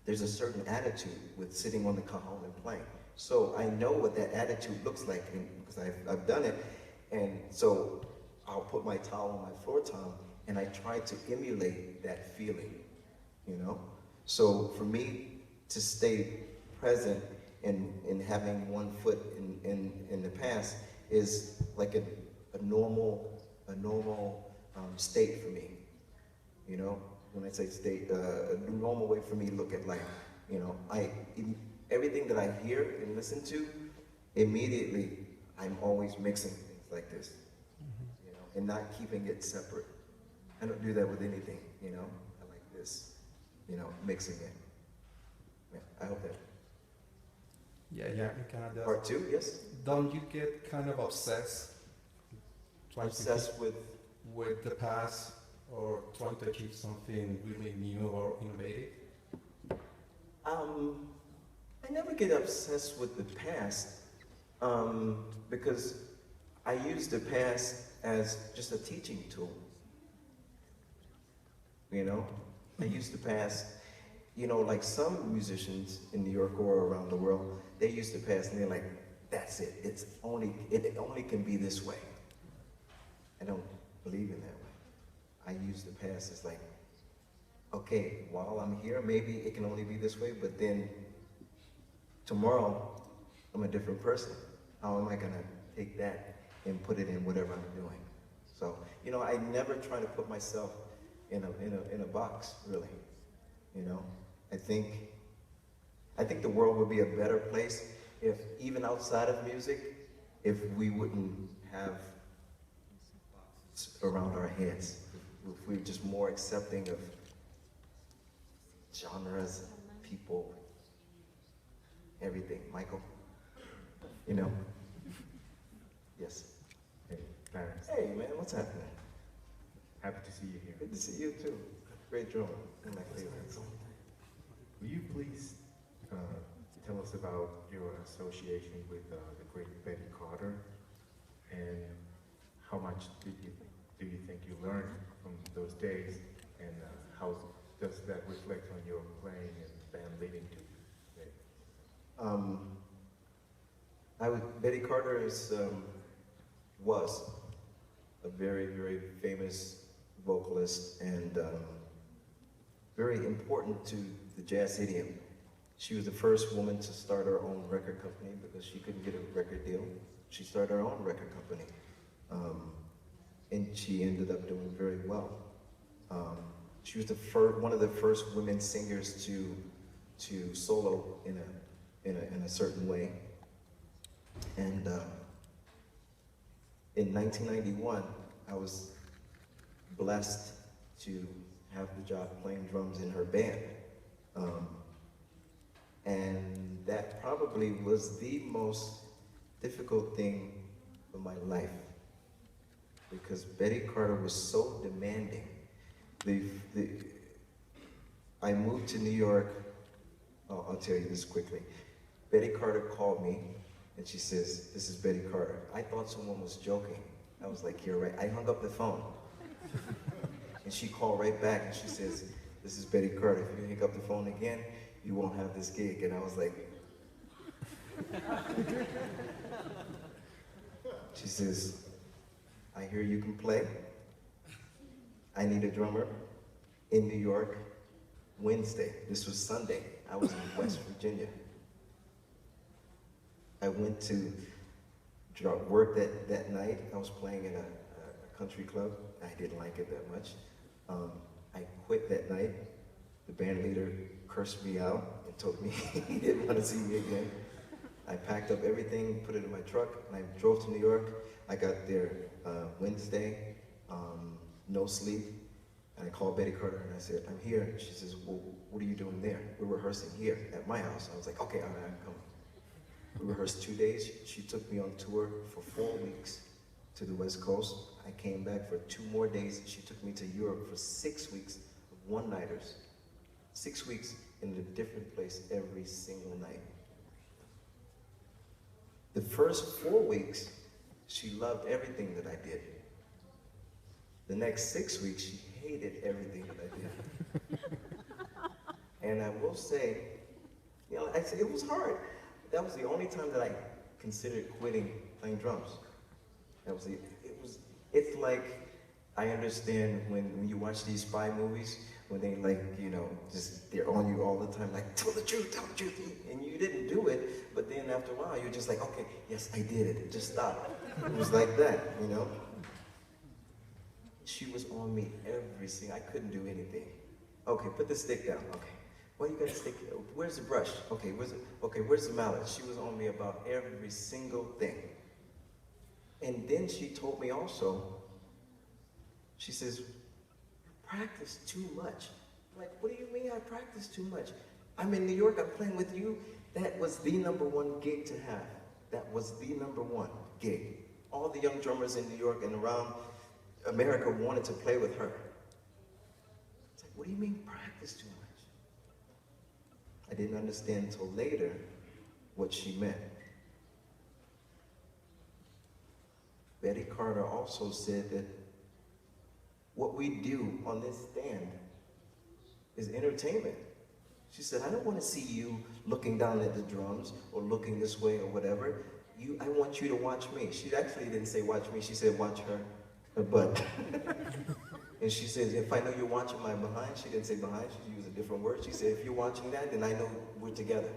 B: there's a certain attitude with sitting on the cajon and playing. So I know what that attitude looks like because I've done it. And so I'll put my towel on my floor tom and I try to emulate that feeling, So for me to stay present in having one foot in the past is like a normal state for me, When I say state, a normal way for me to look at life, everything that I hear and listen to, immediately I'm always mixing things like this, and not keeping it separate. I don't do that with anything, I like this, mixing it. Yeah, I hope that.
H: Yeah, can I just...
B: Part two, yes?
H: Don't you get kind of obsessed?
B: Obsessed with
H: the past, or trying to achieve something really new or innovative?
B: I never get obsessed with the past because I use the past as just a teaching tool. I use the past, like some musicians in New York or around the world, they use the past and they're like, that's it. It only can be this way. I don't believe in that way. I use the past as like, okay, while I'm here, maybe it can only be this way, but then tomorrow, I'm a different person. How am I gonna take that and put it in whatever I'm doing? So, I never try to put myself in a box, really. I think the world would be a better place if, even outside of music, if we wouldn't have boxes around our heads. If we're just more accepting of genres, people, everything. Michael? you know? Yes.
I: Hey, Clarence.
B: Hey, man, what's happening?
I: Happy to see you here.
B: Good to see you too. Great drummer. One of my favorites.
I: Will you please tell us about your association with the great Betty Carter, and how much do you think you learned from those days, and how does that reflect on your playing and band leading to today?
B: Betty Carter was a very, very famous vocalist and very important to the jazz idiom. She was the first woman to start her own record company because she couldn't get a record deal. She started her own record company. And she ended up doing very well. She was one of the first women singers to solo in a certain way. And in 1991, I was blessed to have the job playing drums in her band. And that probably was the most difficult thing of my life, because Betty Carter was so demanding. I moved to New York. Oh, I'll tell you this quickly. Betty Carter called me and she says, "This is Betty Carter." I thought someone was joking. I was like, "You're right." I hung up the phone. And she called right back and she says, "This is Betty Carter. If you hang up the phone again, you won't have this gig." And I was like, she says, "I hear you can play. I need a drummer in New York Wednesday." This was Sunday. I was in West Virginia. I went to work that night. I was playing in a country club. I didn't like it that much. I quit that night. The band leader cursed me out and told me he didn't want to see me again. I packed up everything, put it in my truck, and I drove to New York. I got there Wednesday, no sleep, and I called Betty Carter and I said, "I'm here." She says, "Well, what are you doing there?" "We're rehearsing here at my house." I was like, "Okay, all right, I'm coming." We rehearsed 2 days. She took me on tour for 4 weeks to the West Coast. I came back for 2 more days. She took me to Europe for 6 weeks of one-nighters. 6 weeks in a different place every single night. The first 4 weeks, she loved everything that I did. The next 6 weeks, she hated everything that I did. And I will say, you know, it was hard. That was the only time that I considered quitting playing drums. It's like, I understand when you watch these spy movies, when they they're on you all the time, like, tell the truth, and you didn't do it, but then after a while, you're just like, okay, yes, I did it, just stop. It was like that, you know? She was on me I couldn't do anything. Okay, put the stick down, okay. Why you got a stick? Where's the brush? Okay, where's the mallet? She was on me about every single thing. And then she told me also, she says, "You practice too much." I'm like, "What do you mean I practice too much? I'm in New York, I'm playing with you." That was the #1 gig to have. That was the #1 gig. All the young drummers in New York and around America wanted to play with her. It's like, what do you mean practice too much? I didn't understand until later what she meant. Betty Carter also said that what we do on this stand is entertainment. She said, "I don't want to see you looking down at the drums or looking this way or whatever. I want you to watch me." She actually didn't say watch me, she said watch her butt. And she says, "If I know you're watching my behind," she didn't say behind, she used a different word. She said, "If you're watching that, then I know we're together."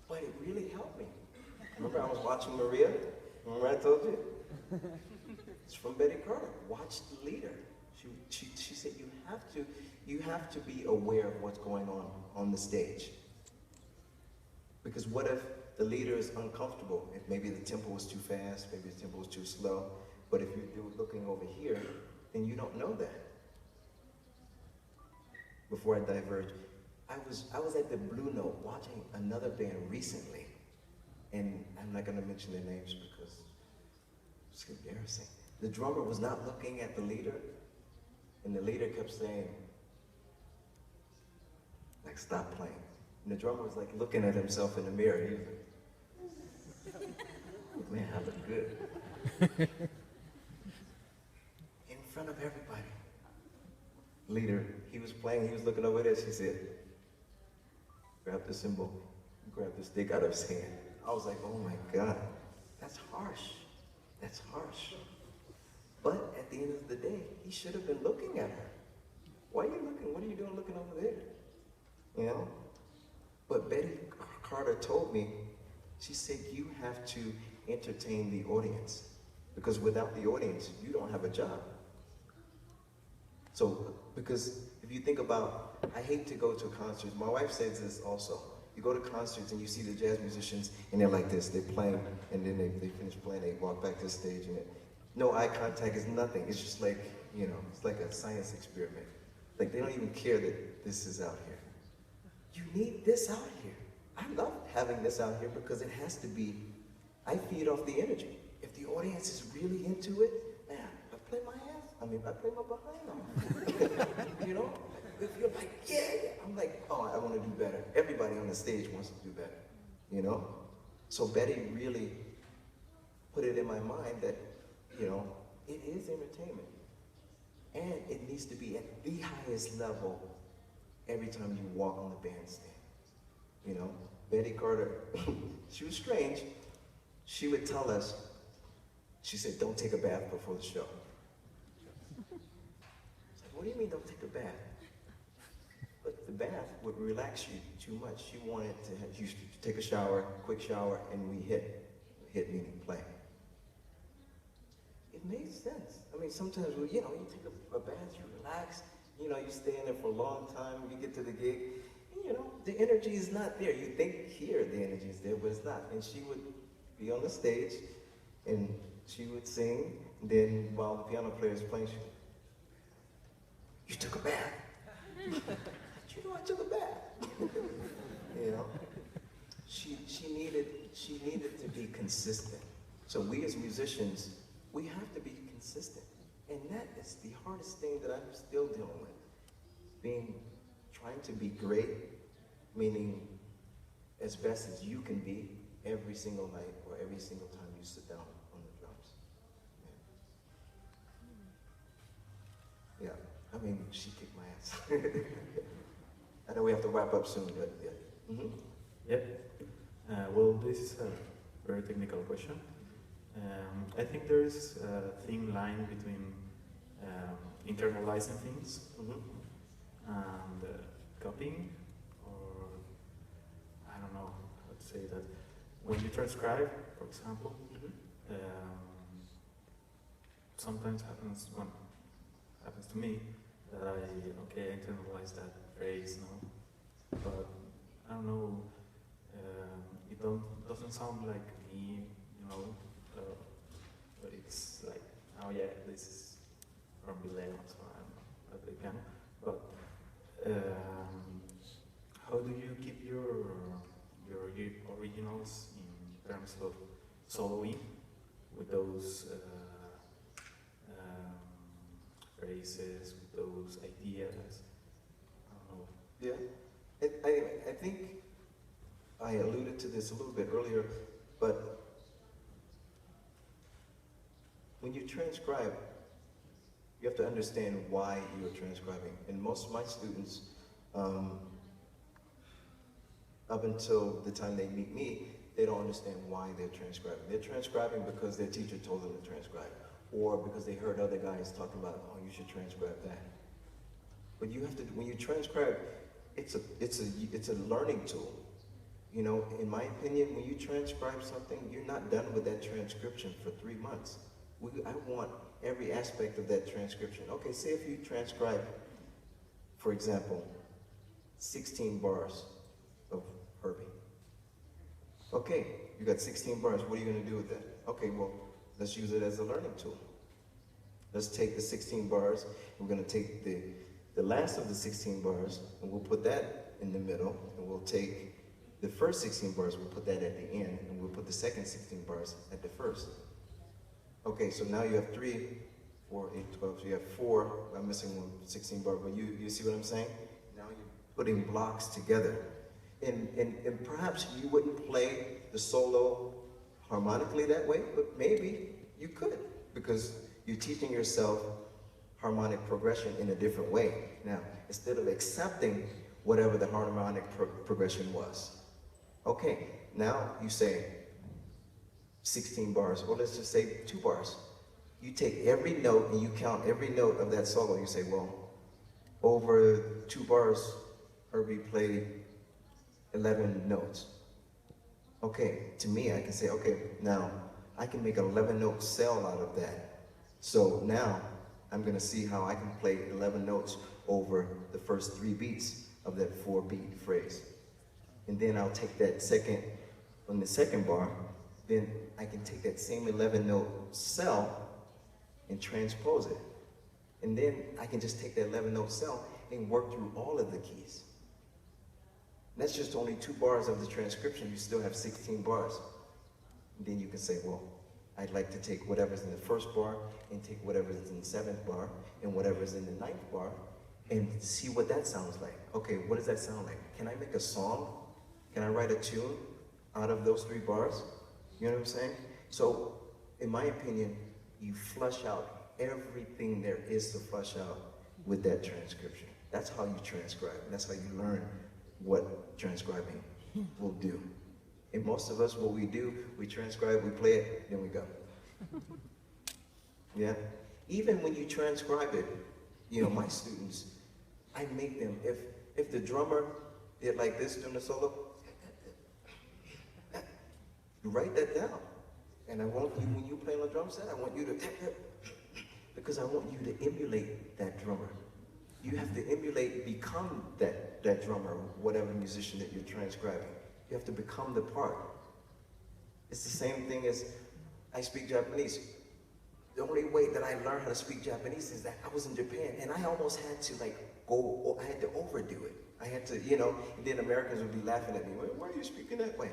B: But it really helped me. Remember I was watching Maria? Remember I told you? It's from Betty Carter. Watch the leader. She said you have to be aware of what's going on the stage. Because what if the leader is uncomfortable? If maybe the tempo was too fast, maybe the tempo was too slow. But if you're looking over here, then you don't know that. Before I diverge, I was at the Blue Note watching another band recently, and I'm not gonna mention their names because it's embarrassing. The drummer was not looking at the leader, and the leader kept saying, like, stop playing. And the drummer was like looking at himself in the mirror. He was like, man, I look good. In front of everybody. Leader, he was playing, he was looking over there, she said, grab the cymbal, grab the stick out of his hand. I was like, oh my God, that's harsh. That's harsh. But at the end of the day, he should have been looking at her. Why are you looking? What are you doing looking over there? You know? But Betty Carter told me, she said, you have to entertain the audience. Because without the audience, you don't have a job. So, because if you think about, I hate to go to concerts. My wife says this also. You go to concerts and you see the jazz musicians and they're like this, they're playing, and then they finish playing, they walk back to the stage, and no eye contact is nothing. It's just like, you know, it's like a science experiment. Like they don't even care that this is out here. You need this out here. I love having this out here because it has to be, I feed off the energy. If the audience is really into it, man, I play my ass, I play my behind off. You know? If you're like, yeah, I'm like, oh, I want to do better. Everybody on the stage wants to do better, you know? So Betty really put it in my mind that, you know, it is entertainment. And it needs to be at the highest level every time you walk on the bandstand. You know, Betty Carter, she was strange. She would tell us, she said, don't take a bath before the show. It's like, what do you mean don't take a bath? But the bath would relax you too much. She wanted to have you take a shower, quick shower, and we hit. Hit meaning play. It made sense. I mean, sometimes, you know, you take a bath, you relax, you know, you stay in there for a long time, you get to the gig, and, you know, the energy is not there. You think here the energy is there, but it's not. And she would be on the stage, and she would sing, and then while the piano player is playing, she would, you took a bath. You know, I took a bath. You know, she needed to be consistent. So we as musicians, we have to be consistent. And that is the hardest thing that I'm still dealing with. Trying to be great, meaning as best as you can be every single night or every single time you sit down on the drums. Yeah, I mean, she kicked my ass. I know we have to wrap up soon, but yeah. Mm-hmm.
J: Yeah. Well, this is a very technical question. I think there is a thin line between internalizing things and copying, or I don't know how to say that. When you transcribe, for example, sometimes happens to me that I internalize that phrase, no, but I don't know. It doesn't sound like me, you know. But it's like, oh yeah, this is from Belém, so I'm a big fan. But how do you keep your originals in terms of soloing with those phrases, with those ideas? I don't know.
B: Yeah, I think I alluded to this a little bit earlier, but when you transcribe, you have to understand why you're transcribing. And most of my students, up until the time they meet me, they don't understand why they're transcribing. They're transcribing because their teacher told them to transcribe, or because they heard other guys talking about, oh, you should transcribe that. But you have to, when you transcribe, it's a learning tool. You know, in my opinion, when you transcribe something, you're not done with that transcription for 3 months. I want every aspect of that transcription. Okay, say if you transcribe, for example, 16 bars of Herbie. Okay, you got 16 bars, what are you gonna do with that? Okay, well, let's use it as a learning tool. Let's take the 16 bars, we're gonna take the the last of the 16 bars, and we'll put that in the middle, and we'll take the first 16 bars, we'll put that at the end, and we'll put the second 16 bars at the first. Okay, so now you have 3, 4, 8, 12, so you have 4, I'm missing one 16 bar, but you see what I'm saying? Now you're putting blocks together. And perhaps you wouldn't play the solo harmonically that way, but maybe you could, because you're teaching yourself harmonic progression in a different way. Now, instead of accepting whatever the harmonic progression was. Okay, now you say 16 bars, or let's just say 2 bars. You take every note and you count every note of that solo. You say, well, over 2 bars, Herbie played 11 notes. Okay, to me, I can say, okay, now I can make an 11-note cell out of that. So now I'm gonna see how I can play 11 notes over the first 3 beats of that 4-beat phrase. And then I'll take that on the second bar, then I can take that same 11-note cell and transpose it. And then I can just take that 11-note cell and work through all of the keys. That's just only 2 bars of the transcription. You still have 16 bars. And then you can say, well, I'd like to take whatever's in the first bar and take whatever's in the 7th bar and whatever's in the 9th bar and see what that sounds like. Okay, what does that sound like? Can I make a song? Can I write a tune out of those 3 bars? You know what I'm saying? So, in my opinion, you flush out everything there is to flush out with that transcription. That's how you transcribe. That's how you learn what transcribing will do. And most of us, what we do, we transcribe, we play it, then we go. Yeah? Even when you transcribe it, you know, my students, I make them, if the drummer did like this during the solo, you write that down. And I want you, when you play on the drum set, I want you to, because I want you to emulate that drummer. You have to emulate, become that drummer, whatever musician that you're transcribing. You have to become the part. It's the same thing as I speak Japanese. The only way that I learned how to speak Japanese is that I was in Japan and I almost had to I had to overdo it. I had to, you know, and then Americans would be laughing at me, why are you speaking that way?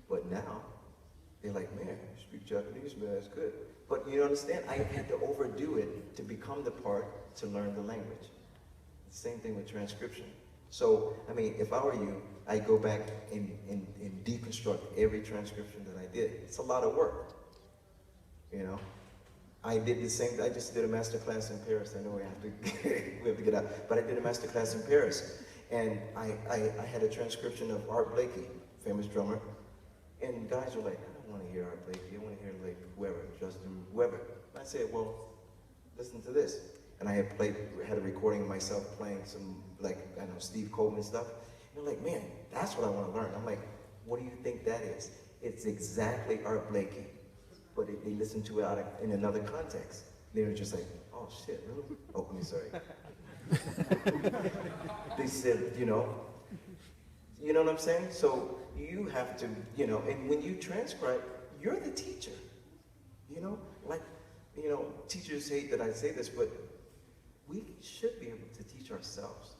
B: But now, they're like, man, you speak Japanese, man, that's good. But you understand, I had to overdo it to become the part to learn the language. Same thing with transcription. So, I mean, if I were you, I'd go back and deconstruct every transcription that I did. It's a lot of work, you know? I did the same, I just did a master class in Paris. I know we have to get out, but I did a master class in Paris. And I had a transcription of Art Blakey, famous drummer. And guys were like, I don't want to hear Art Blakey, I want to hear like whoever, Justin, whoever. And I said, well, listen to this. And I had a recording of myself playing some, like, I don't know, Steve Coleman stuff. And they're like, man, that's what I want to learn. I'm like, what do you think that is? It's exactly Art Blakey, but they listened to it in another context. They were just like, oh shit, really? Oh, I'm sorry. They said, you know what I'm saying? So you have to, you know, and when you transcribe, you're the teacher. You know, like, you know, teachers hate that I say this, but we should be able to teach ourselves.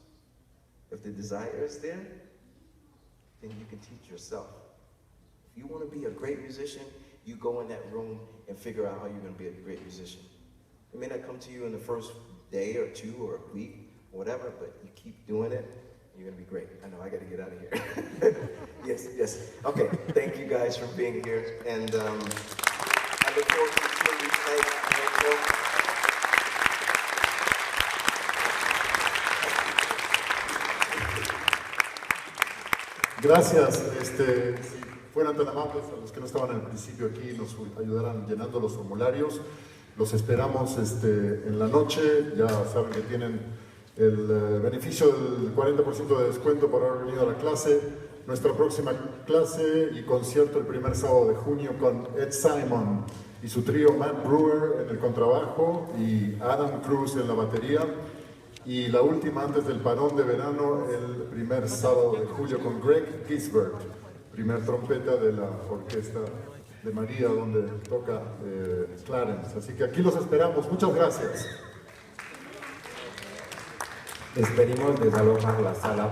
B: If the desire is there, then you can teach yourself. If you want to be a great musician, you go in that room and figure out how you're going to be a great musician. It may not come to you in the first day or 2 or a week or whatever, but you keep doing it, you're going to be great. I know, I got to get out of here. Yes. Okay, thank you guys for being here, and I look forward to seeing you tonight.
A: Gracias. Si fueran tan amables, a los que no estaban al principio aquí, nos ayudaran llenando los formularios. Los esperamos en la noche. Ya saben que tienen el beneficio del 40% de descuento por haber venido a la clase. Nuestra próxima clase y concierto el primer sábado de junio con Ed Simon y su trío Matt Brewer en el contrabajo y Adam Cruz en la batería. Y la última antes del parón de verano, el primer sábado de julio con Greg Gisbert, primer trompeta de la orquesta de María, donde toca Clarence. Así que aquí los esperamos. Muchas gracias.
K: Les pedimos desalojar la sala